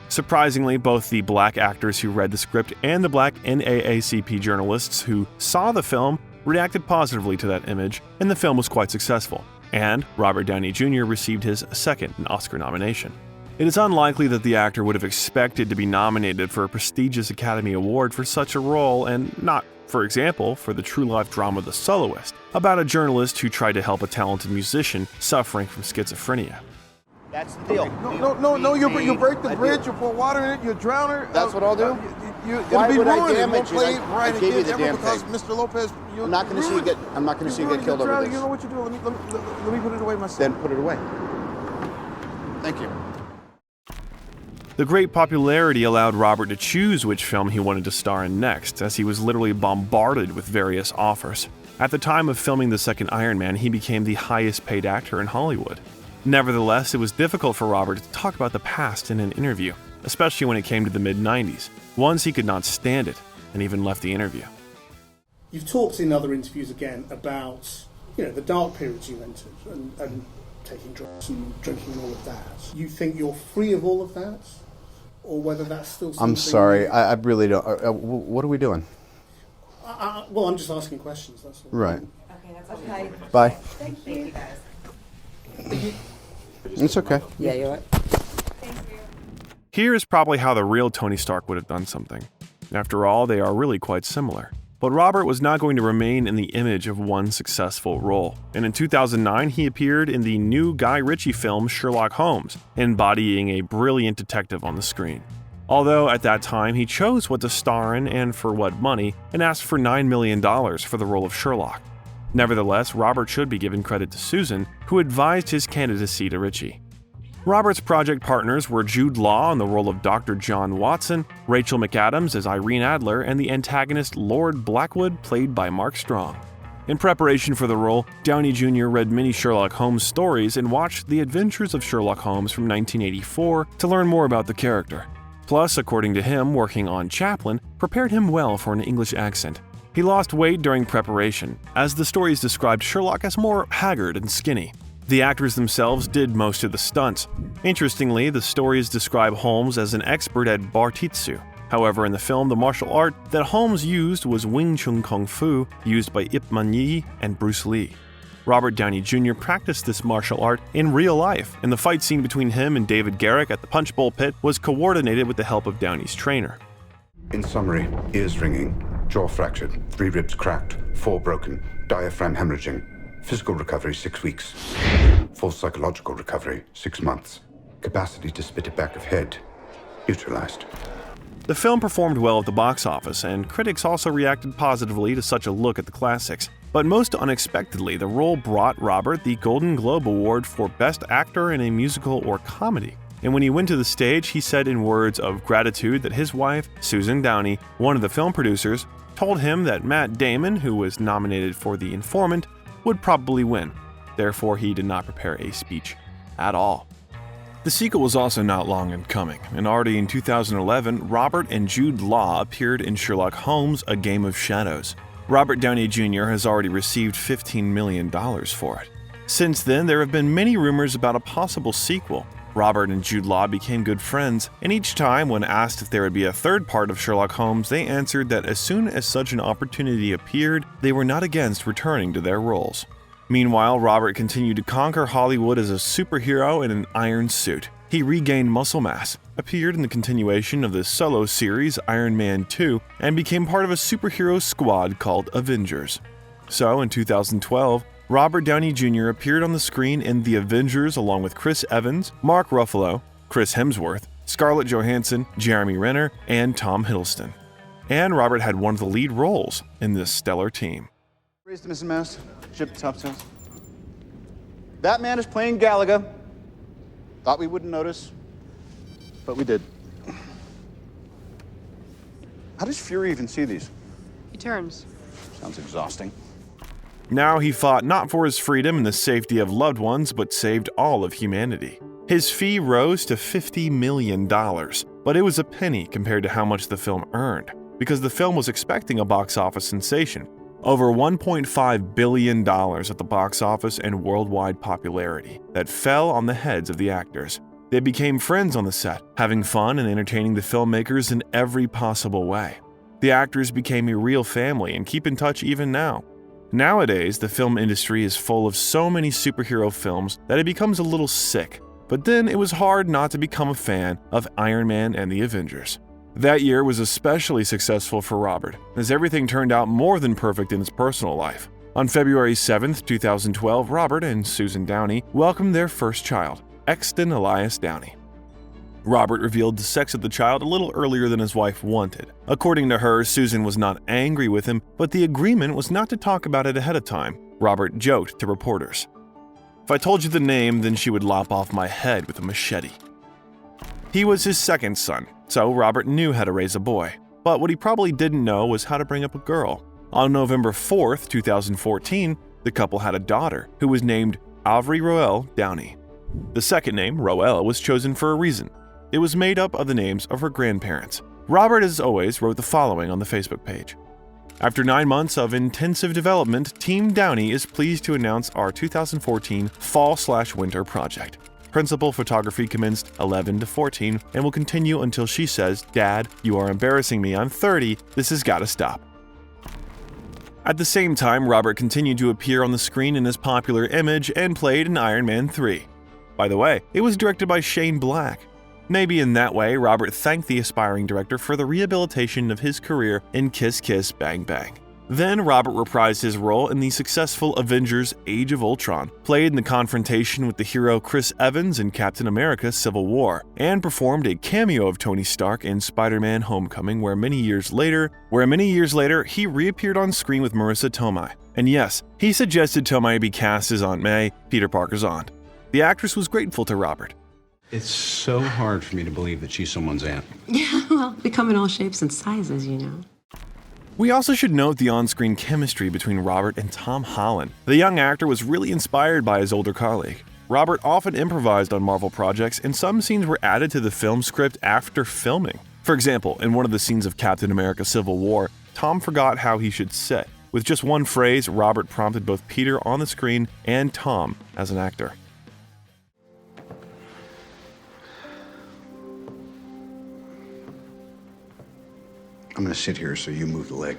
Surprisingly, both the black actors who read the script and the black NAACP journalists who saw the film reacted positively to that image, and the film was quite successful, and Robert Downey Jr. received his second Oscar nomination. It is unlikely that the actor would have expected to be nominated for a prestigious Academy Award for such a role, and not, for example, for the true-life drama The Soloist, about a journalist who tried to help a talented musician suffering from schizophrenia. That's the deal. No, you break the bridge, you pour water in it, you drown her. That's what I'll do? Why It'll be would I ruined. damage you? I gave you the damn because thing. Mr. Lopez, I'm not going to see you get. I'm not going to see you get killed over this. You know what you do? Let me put it away myself. Then put it away. Thank you. The great popularity allowed Robert to choose which film he wanted to star in next, as he was literally bombarded with various offers. At the time of filming the second Iron Man, he became the highest paid actor in Hollywood. Nevertheless, it was difficult for Robert to talk about the past in an interview, especially when it came to the mid-90s. Once he could not stand it, and even left the interview. You've talked in other interviews again about, the dark periods you entered and taking drugs and drinking and all of that. You think you're free of all of that? Or whether that's still something... I'm sorry, I really don't... what are we doing? Well, I'm just asking questions, that's all. Right. Okay, that's okay. Bye. Thank you, guys. It's okay. Yeah, you're right. Here is probably how the real Tony Stark would have done something. After all, they are really quite similar. But Robert was not going to remain in the image of one successful role, and in 2009 he appeared in the new Guy Ritchie film Sherlock Holmes, embodying a brilliant detective on the screen. Although at that time he chose what to star in and for what money, and asked for $9 million for the role of Sherlock. Nevertheless, Robert should be given credit to Susan, who advised his candidacy to Ritchie. Robert's project partners were Jude Law in the role of Dr. John Watson, Rachel McAdams as Irene Adler, and the antagonist Lord Blackwood, played by Mark Strong. In preparation for the role, Downey Jr. read many Sherlock Holmes stories and watched The Adventures of Sherlock Holmes from 1984 to learn more about the character. Plus, according to him, working on Chaplin prepared him well for an English accent. He lost weight during preparation, as the stories described Sherlock as more haggard and skinny. The actors themselves did most of the stunts. Interestingly, the stories describe Holmes as an expert at Bartitsu. However, in the film, the martial art that Holmes used was Wing Chun Kung Fu, used by Ip Man Yi and Bruce Lee. Robert Downey Jr. practiced this martial art in real life, and the fight scene between him and David Garrick at the Punch Bowl pit was coordinated with the help of Downey's trainer. In summary, ears ringing, jaw fractured, 3 ribs cracked, 4 broken, diaphragm hemorrhaging. Physical recovery, 6 weeks. Full psychological recovery, 6 months. Capacity to spit it back of head, neutralized. The film performed well at the box office, and critics also reacted positively to such a look at the classics. But most unexpectedly, the role brought Robert the Golden Globe Award for Best Actor in a Musical or Comedy. And when he went to the stage, he said in words of gratitude that his wife, Susan Downey, one of the film producers, told him that Matt Damon, who was nominated for The Informant, would probably win. Therefore, he did not prepare a speech at all. The sequel was also not long in coming, and already in 2011, Robert and Jude Law appeared in Sherlock Holmes: A Game of Shadows. Robert Downey Jr. has already received $15 million for it. Since then, there have been many rumors about a possible sequel. Robert and Jude Law became good friends, and each time when asked if there would be a third part of Sherlock Holmes, they answered that as soon as such an opportunity appeared, they were not against returning to their roles. Meanwhile, Robert continued to conquer Hollywood as a superhero in an iron suit. He regained muscle mass, appeared in the continuation of the solo series Iron Man 2, and became part of a superhero squad called Avengers. So, in 2012, Robert Downey Jr. appeared on the screen in The Avengers along with Chris Evans, Mark Ruffalo, Chris Hemsworth, Scarlett Johansson, Jeremy Renner, and Tom Hiddleston. And Robert had one of the lead roles in this stellar team. Raise the missing mouse. Ship the top tails. That man is playing Galaga. Thought we wouldn't notice, but we did. How does Fury even see these? He turns. Sounds exhausting. Now he fought not for his freedom and the safety of loved ones, but saved all of humanity. His fee rose to $50 million, but it was a penny compared to how much the film earned, because the film was expecting a box office sensation. Over $1.5 billion at the box office and worldwide popularity that fell on the heads of the actors. They became friends on the set, having fun and entertaining the filmmakers in every possible way. The actors became a real family and keep in touch even now. Nowadays, the film industry is full of so many superhero films that it becomes a little sick, but then it was hard not to become a fan of Iron Man and the Avengers. That year was especially successful for Robert, as everything turned out more than perfect in his personal life. On February 7, 2012, Robert and Susan Downey welcomed their first child, Exton Elias Downey. Robert revealed the sex of the child a little earlier than his wife wanted. According to her, Susan was not angry with him, but the agreement was not to talk about it ahead of time, Robert joked to reporters. "If I told you the name, then she would lop off my head with a machete." He was his second son, so Robert knew how to raise a boy. But what he probably didn't know was how to bring up a girl. On November 4, 2014, the couple had a daughter who was named Avery Roelle Downey. The second name, Roelle, was chosen for a reason. It was made up of the names of her grandparents. Robert, as always, wrote the following on the Facebook page. After 9 months of intensive development, Team Downey is pleased to announce our 2014 fall/winter project. Principal photography commenced 11 to 14 and will continue until she says, "Dad, you are embarrassing me. I'm 30. This has got to stop." At the same time, Robert continued to appear on the screen in his popular image and played in Iron Man 3. By the way, it was directed by Shane Black. Maybe in that way, Robert thanked the aspiring director for the rehabilitation of his career in Kiss Kiss Bang Bang. Then Robert reprised his role in the successful Avengers Age of Ultron, played in the confrontation with the hero Chris Evans in Captain America Civil War, and performed a cameo of Tony Stark in Spider-Man Homecoming, where many years later he reappeared on screen with Marissa Tomei. And yes, he suggested Tomei be cast as Aunt May, Peter Parker's aunt. The actress was grateful to Robert. It's so hard for me to believe that she's someone's aunt. Yeah, well, they come in all shapes and sizes, you know. We also should note the on-screen chemistry between Robert and Tom Holland. The young actor was really inspired by his older colleague. Robert often improvised on Marvel projects, and some scenes were added to the film script after filming. For example, in one of the scenes of Captain America Civil War, Tom forgot how he should sit. With just one phrase, Robert prompted both Peter on the screen and Tom as an actor. I'm gonna sit here so you move the leg.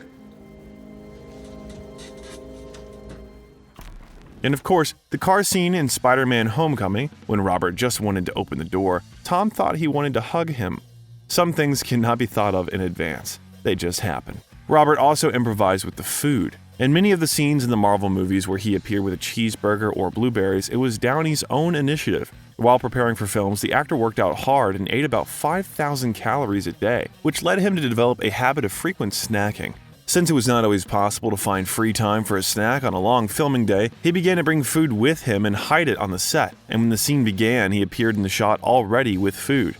And of course, the car scene in Spider-Man Homecoming, when Robert just wanted to open the door, Tom thought he wanted to hug him. Some things cannot be thought of in advance. They just happen. Robert also improvised with the food. In many of the scenes in the Marvel movies where he appeared with a cheeseburger or blueberries, it was Downey's own initiative. While preparing for films, the actor worked out hard and ate about 5,000 calories a day, which led him to develop a habit of frequent snacking. Since it was not always possible to find free time for a snack on a long filming day, he began to bring food with him and hide it on the set, and when the scene began, he appeared in the shot already with food.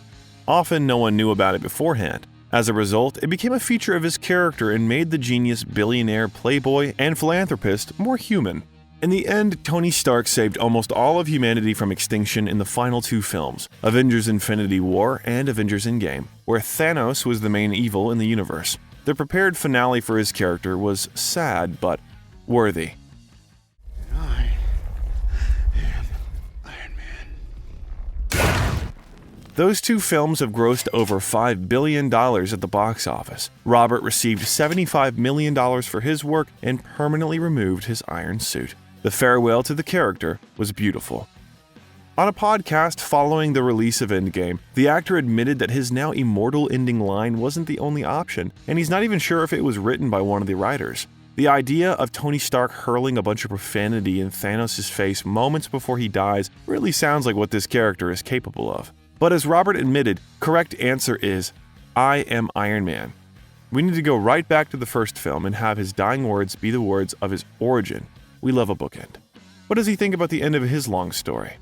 Often, no one knew about it beforehand. As a result, it became a feature of his character and made the genius billionaire, playboy, and philanthropist more human. In the end, Tony Stark saved almost all of humanity from extinction in the final two films, Avengers Infinity War and Avengers Endgame, where Thanos was the main evil in the universe. The prepared finale for his character was sad, but worthy. Those two films have grossed over $5 billion at the box office. Robert received $75 million for his work and permanently removed his iron suit. The farewell to the character was beautiful. On a podcast following the release of Endgame, the actor admitted that his now immortal ending line wasn't the only option, and he's not even sure if it was written by one of the writers. The idea of Tony Stark hurling a bunch of profanity in Thanos' face moments before he dies really sounds like what this character is capable of. But as Robert admitted, correct answer is, I am Iron Man. We need to go right back to the first film and have his dying words be the words of his origin. We love a bookend. What does he think about the end of his long story?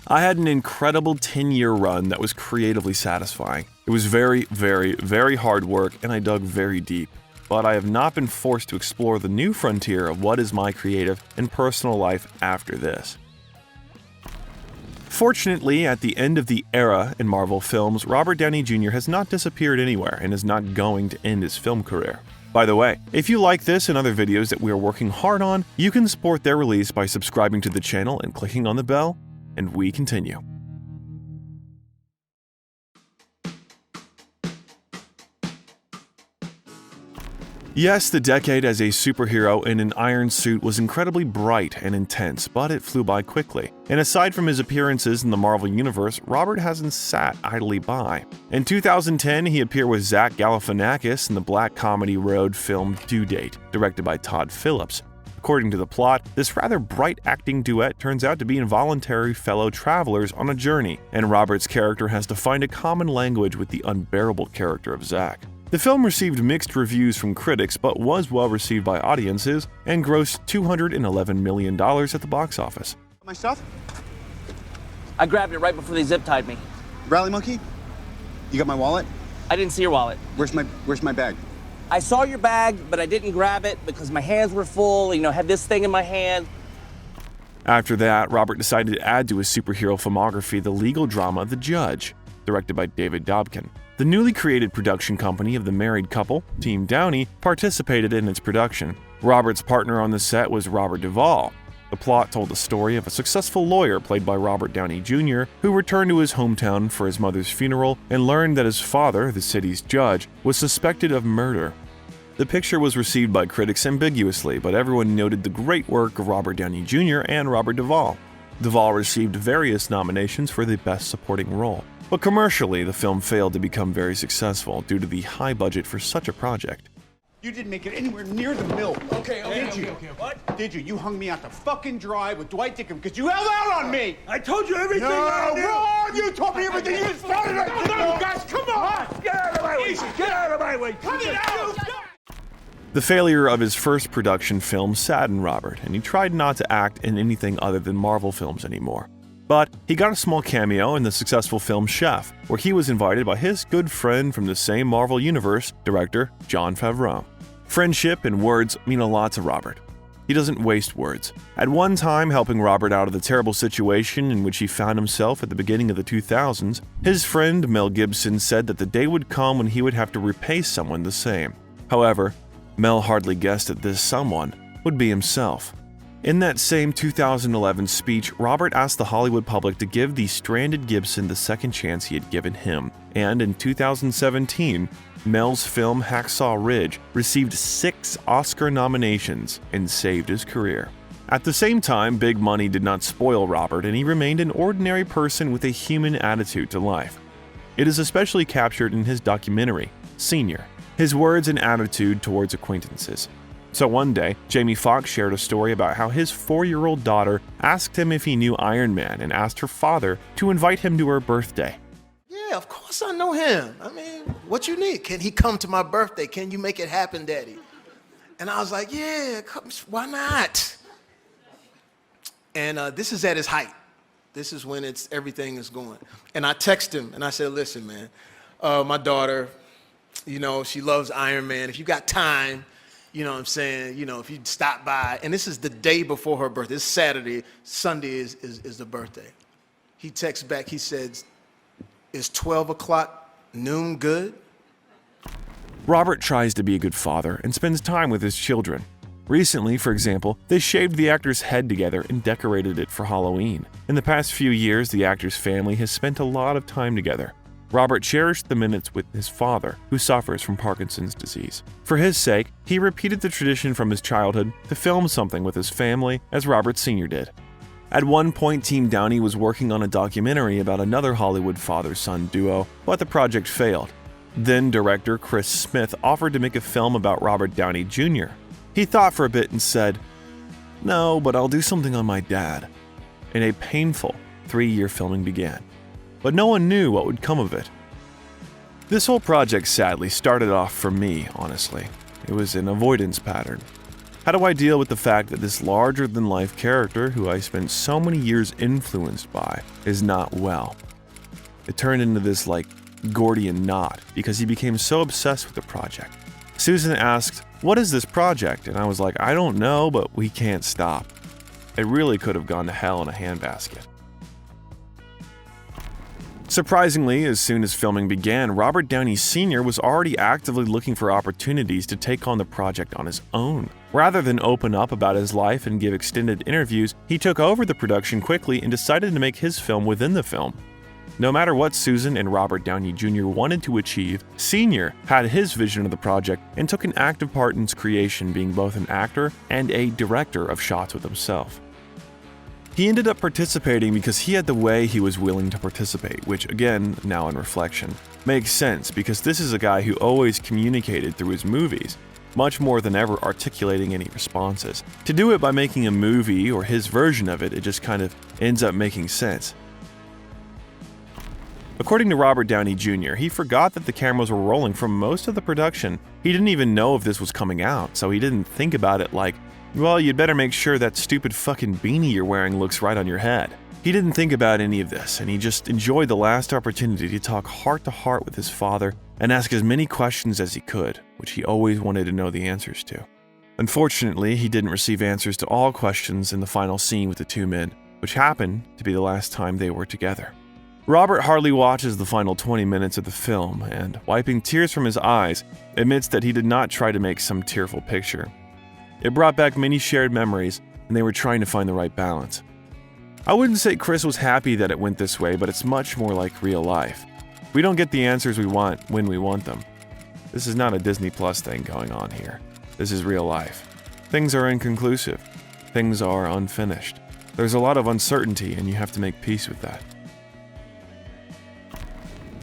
I had an incredible 10-year run that was creatively satisfying. It was very, very, very hard work, and I dug very deep. But I have not been forced to explore the new frontier of what is my creative and personal life after this. Fortunately, at the end of the era in Marvel films, Robert Downey Jr. has not disappeared anywhere and is not going to end his film career. By the way, if you like this and other videos that we are working hard on, you can support their release by subscribing to the channel and clicking on the bell, and we continue. Yes, the decade as a superhero in an iron suit was incredibly bright and intense, but it flew by quickly. And aside from his appearances in the Marvel Universe, Robert hasn't sat idly by. In 2010, he appeared with Zach Galifianakis in the black comedy road film Due Date, directed by Todd Phillips. According to the plot, this rather bright acting duet turns out to be involuntary fellow travelers on a journey, and Robert's character has to find a common language with the unbearable character of Zach. The film received mixed reviews from critics but was well received by audiences and grossed $211 million at the box office. My stuff? I grabbed it right before they zip-tied me. Rally monkey? You got my wallet? I didn't see your wallet. Where's my bag? I saw your bag, but I didn't grab it because my hands were full, had this thing in my hand. After that, Robert decided to add to his superhero filmography the legal drama The Judge, directed by David Dobkin. The newly created production company of the married couple, Team Downey, participated in its production. Robert's partner on the set was Robert Duvall. The plot told the story of a successful lawyer played by Robert Downey Jr., who returned to his hometown for his mother's funeral and learned that his father, the city's judge, was suspected of murder. The picture was received by critics ambiguously, but everyone noted the great work of Robert Downey Jr. and Robert Duvall. Duvall received various nominations for the Best Supporting Role. But commercially, the film failed to become very successful due to the high budget for such a project. You didn't make it anywhere near the mill. Okay. What? Did you? You hung me out to fucking dry with Dwight Dickham because you held out on me. I told you everything I knew. Wrong! You told me everything. You started it. No, guys, come on! Get out of my way! Get out of my way! Cut it out! The failure of his first production film saddened Robert, and he tried not to act in anything other than Marvel films anymore. But he got a small cameo in the successful film Chef, where he was invited by his good friend from the same Marvel Universe, director Jon Favreau. Friendship and words mean a lot to Robert. He doesn't waste words. At one time helping Robert out of the terrible situation in which he found himself at the beginning of the 2000s, his friend Mel Gibson said that the day would come when he would have to repay someone the same. However, Mel hardly guessed that this someone would be himself. In that same 2011 speech, Robert asked the Hollywood public to give the stranded Gibson the second chance he had given him, and in 2017, Mel's film Hacksaw Ridge received 6 Oscar nominations and saved his career. At the same time, big money did not spoil Robert, and he remained an ordinary person with a human attitude to life. It is especially captured in his documentary, Senior, his words and attitude towards acquaintances. So one day, Jamie Foxx shared a story about how his 4-year-old daughter asked him if he knew Iron Man and asked her father to invite him to her birthday. Yeah, of course I know him. I mean, what you need? Can he come to my birthday? Can you make it happen, Daddy? And I was like, yeah, why not? And this is at his height. This is when everything is going. And I text him and I said, listen, man, my daughter, you know, she loves Iron Man. If you got time, you know what I'm saying, you know, if you'd stop by. And this is the day before her birthday. It's Saturday. Sunday is the birthday. He texts back, he says, is 12 o'clock noon good? Robert tries to be a good father and spends time with his children. Recently, for example, they shaved the actor's head together and decorated it for Halloween. In the past few years, the actor's family has spent a lot of time together. Robert cherished the minutes with his father, who suffers from Parkinson's disease. For his sake, he repeated the tradition from his childhood to film something with his family, as Robert Sr. did. At one point, Team Downey was working on a documentary about another Hollywood father-son duo, but the project failed. Then director Chris Smith offered to make a film about Robert Downey Jr. He thought for a bit and said, "No, but I'll do something on my dad." And a painful 3-year filming began. But no one knew what would come of it. This whole project sadly started off for me, honestly. It was an avoidance pattern. How do I deal with the fact that this larger-than-life character, who I spent so many years influenced by, is not well? It turned into this, Gordian knot because he became so obsessed with the project. Susan asked, "What is this project?" And I was like, "I don't know, but we can't stop." It really could have gone to hell in a handbasket. Surprisingly, as soon as filming began, Robert Downey Sr. was already actively looking for opportunities to take on the project on his own. Rather than open up about his life and give extended interviews, he took over the production quickly and decided to make his film within the film. No matter what Susan and Robert Downey Jr. wanted to achieve, Sr. had his vision of the project and took an active part in its creation, being both an actor and a director of shots with himself. He ended up participating because he had the way he was willing to participate, which again, now in reflection, makes sense because this is a guy who always communicated through his movies, much more than ever articulating any responses. To do it by making a movie or his version of it, it just kind of ends up making sense. According to Robert Downey Jr., he forgot that the cameras were rolling for most of the production. He didn't even know if this was coming out, so he didn't think about it like, well, you'd better make sure that stupid fucking beanie you're wearing looks right on your head. He didn't think about any of this, and he just enjoyed the last opportunity to talk heart to heart with his father and ask as many questions as he could, which he always wanted to know the answers to. Unfortunately, he didn't receive answers to all questions in the final scene with the two men, which happened to be the last time they were together. Robert hardly watches the final 20 minutes of the film and, wiping tears from his eyes, admits that he did not try to make some tearful picture. It brought back many shared memories, and they were trying to find the right balance. I wouldn't say Chris was happy that it went this way, but it's much more like real life. We don't get the answers we want when we want them. This is not a Disney Plus thing going on here. This is real life. Things are inconclusive. Things are unfinished. There's a lot of uncertainty, and you have to make peace with that.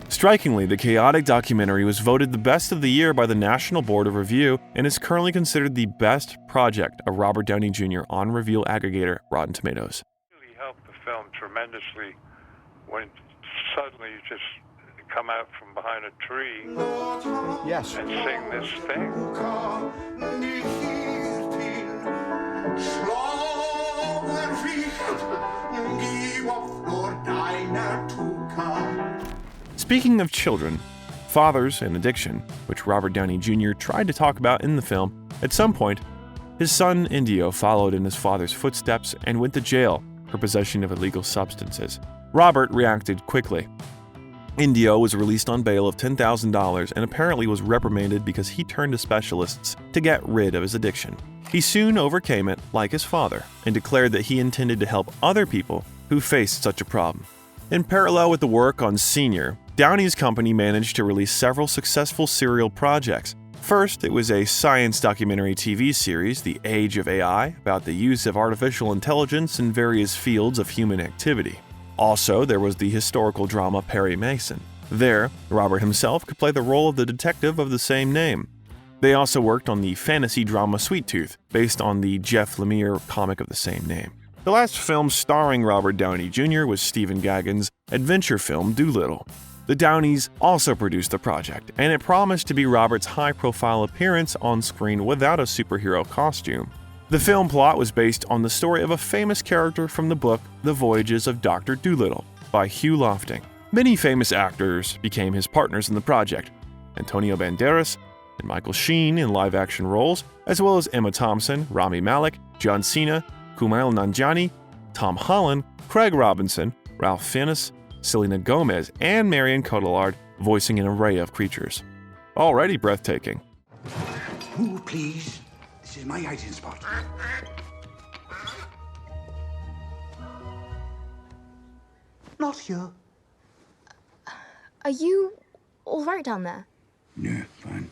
Strikingly, the chaotic documentary was voted the best of the year by the National Board of Review and is currently considered the best project of Robert Downey Jr. on review aggregator Rotten Tomatoes. It really helped the film tremendously when suddenly you just come out from behind a tree and sing this thing. Speaking of children, fathers, and addiction, which Robert Downey Jr. tried to talk about in the film, at some point, his son Indio followed in his father's footsteps and went to jail for possession of illegal substances. Robert reacted quickly. Indio was released on bail of $10,000 and apparently was reprimanded because he turned to specialists to get rid of his addiction. He soon overcame it, like his father, and declared that he intended to help other people who faced such a problem. In parallel with the work on Senior, Downey's company managed to release several successful serial projects. First, it was a science documentary TV series, The Age of AI, about the use of artificial intelligence in various fields of human activity. Also, there was the historical drama Perry Mason. There, Robert himself could play the role of the detective of the same name. They also worked on the fantasy drama Sweet Tooth, based on the Jeff Lemire comic of the same name. The last film starring Robert Downey Jr. was Stephen Gaggen's adventure film Dolittle. The Downeys also produced the project, and it promised to be Robert's high-profile appearance on screen without a superhero costume. The film plot was based on the story of a famous character from the book The Voyages of Dr. Dolittle by Hugh Lofting. Many famous actors became his partners in the project: Antonio Banderas and Michael Sheen in live-action roles, as well as Emma Thompson, Rami Malek, John Cena, Kumail Nanjiani, Tom Holland, Craig Robinson, Ralph Fiennes, Selena Gomez, and Marion Cotillard voicing an array of creatures. Already breathtaking. Move, please. This is my hiding spot. Not here. Are you all right down there? No, fine.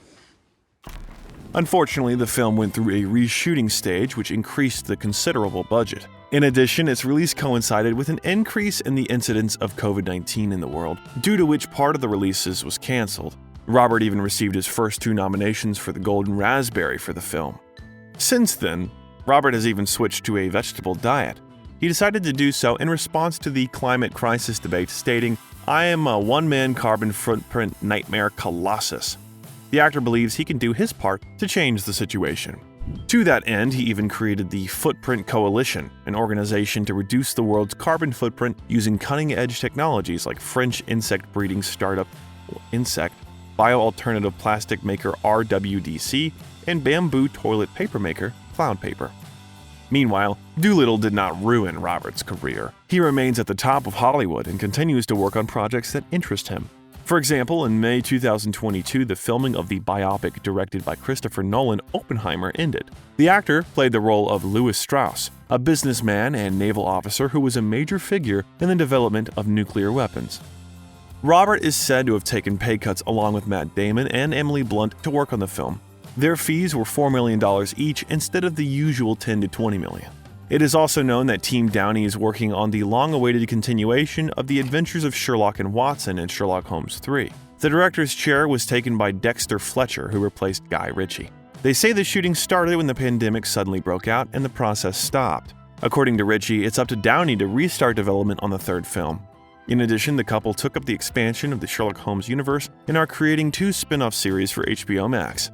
Unfortunately, the film went through a reshooting stage which increased the considerable budget. In addition, its release coincided with an increase in the incidence of COVID-19 in the world, due to which part of the releases was canceled. Robert even received his first 2 nominations for the Golden Raspberry for the film. Since then, Robert has even switched to a vegetable diet. He decided to do so in response to the climate crisis debate, stating, "I am a one-man carbon footprint nightmare colossus." The actor believes he can do his part to change the situation. To that end, he even created the Footprint Coalition, an organization to reduce the world's carbon footprint using cutting-edge technologies like French insect breeding startup Insect, bio-alternative plastic maker RWDC, and bamboo toilet paper maker Cloud Paper. Meanwhile, Dolittle did not ruin Robert's career. He remains at the top of Hollywood and continues to work on projects that interest him. For example, in May 2022, the filming of the biopic directed by Christopher Nolan, Oppenheimer, ended. The actor played the role of Louis Strauss, a businessman and naval officer who was a major figure in the development of nuclear weapons. Robert is said to have taken pay cuts along with Matt Damon and Emily Blunt to work on the film. Their fees were $4 million each instead of the usual $10 to $20 million. It is also known that Team Downey is working on the long-awaited continuation of the adventures of Sherlock and Watson in Sherlock Holmes 3. The director's chair was taken by Dexter Fletcher, who replaced Guy Ritchie. They say the shooting started when the pandemic suddenly broke out and the process stopped. According to Ritchie, it's up to Downey to restart development on the 3rd film. In addition, the couple took up the expansion of the Sherlock Holmes universe and are creating 2 spin-off series for HBO Max.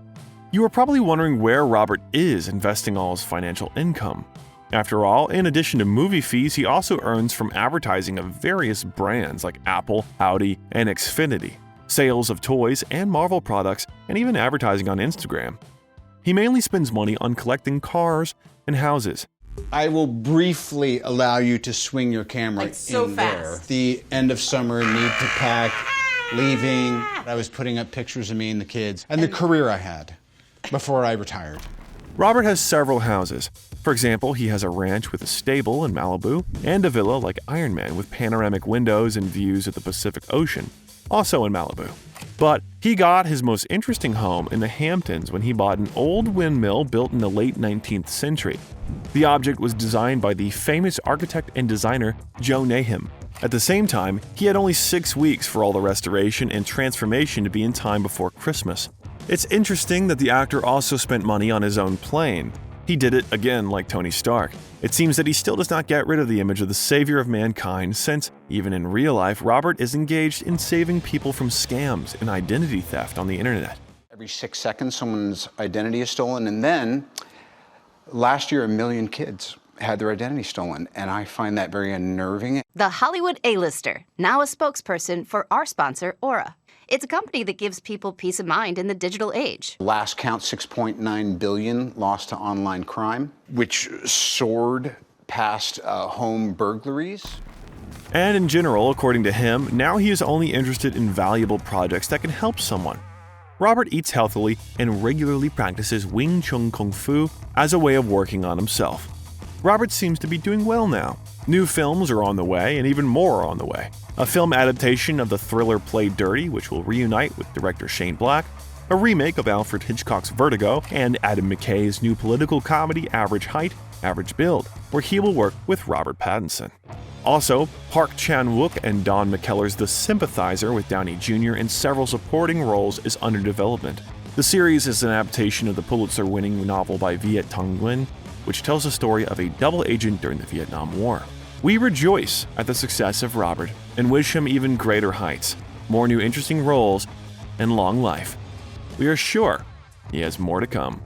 You are probably wondering where Robert is investing all his financial income. After all, in addition to movie fees, he also earns from advertising of various brands like Apple, Audi, and Xfinity, sales of toys and Marvel products, and even advertising on Instagram. He mainly spends money on collecting cars and houses. I will briefly allow you to swing your camera in there. The end of summer, need to pack, leaving. I was putting up pictures of me and the kids, and the career I had before I retired. Robert has several houses. For example, he has a ranch with a stable in Malibu and a villa like Iron Man with panoramic windows and views of the Pacific Ocean, also in Malibu. But he got his most interesting home in the Hamptons when he bought an old windmill built in the late 19th century. The object was designed by the famous architect and designer Joe Nahim. At the same time, he had only 6 weeks for all the restoration and transformation to be in time before Christmas. It's interesting that the actor also spent money on his own plane. He did it again like Tony Stark. It seems that he still does not get rid of the image of the savior of mankind since, even in real life, Robert is engaged in saving people from scams and identity theft on the internet. Every 6 seconds, someone's identity is stolen, and then last year, 1 million kids had their identity stolen, and I find that very unnerving. The Hollywood A-lister, now a spokesperson for our sponsor, Aura. It's a company that gives people peace of mind in the digital age. Last count, 6.9 billion lost to online crime, which soared past home burglaries. And in general, according to him, now he is only interested in valuable projects that can help someone. Robert eats healthily and regularly practices Wing Chun Kung Fu as a way of working on himself. Robert seems to be doing well now. New films are on the way, and even more are on the way. A film adaptation of the thriller Play Dirty, which will reunite with director Shane Black, a remake of Alfred Hitchcock's Vertigo, and Adam McKay's new political comedy Average Height, Average Build, where he will work with Robert Pattinson. Also, Park Chan-wook and Don McKellar's The Sympathizer with Downey Jr. in several supporting roles is under development. The series is an adaptation of the Pulitzer-winning novel by Viet Thanh Nguyen, which tells the story of a double agent during the Vietnam War. We rejoice at the success of Robert and wish him even greater heights, more new interesting roles, and long life. We are sure he has more to come.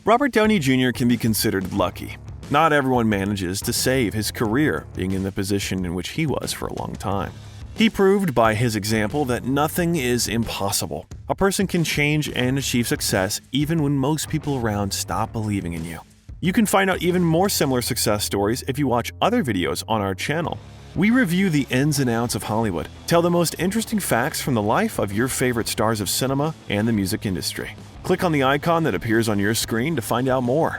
Robert Downey Jr. can be considered lucky. Not everyone manages to save his career being in the position in which he was for a long time. He proved by his example that nothing is impossible. A person can change and achieve success even when most people around stop believing in you. You can find out even more similar success stories if you watch other videos on our channel. We review the ins and outs of Hollywood, tell the most interesting facts from the life of your favorite stars of cinema and the music industry. Click on the icon that appears on your screen to find out more.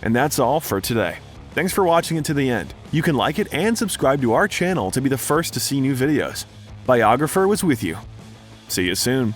And that's all for today. Thanks for watching it to the end. You can like it and subscribe to our channel to be the first to see new videos. Biographer was with you. See you soon.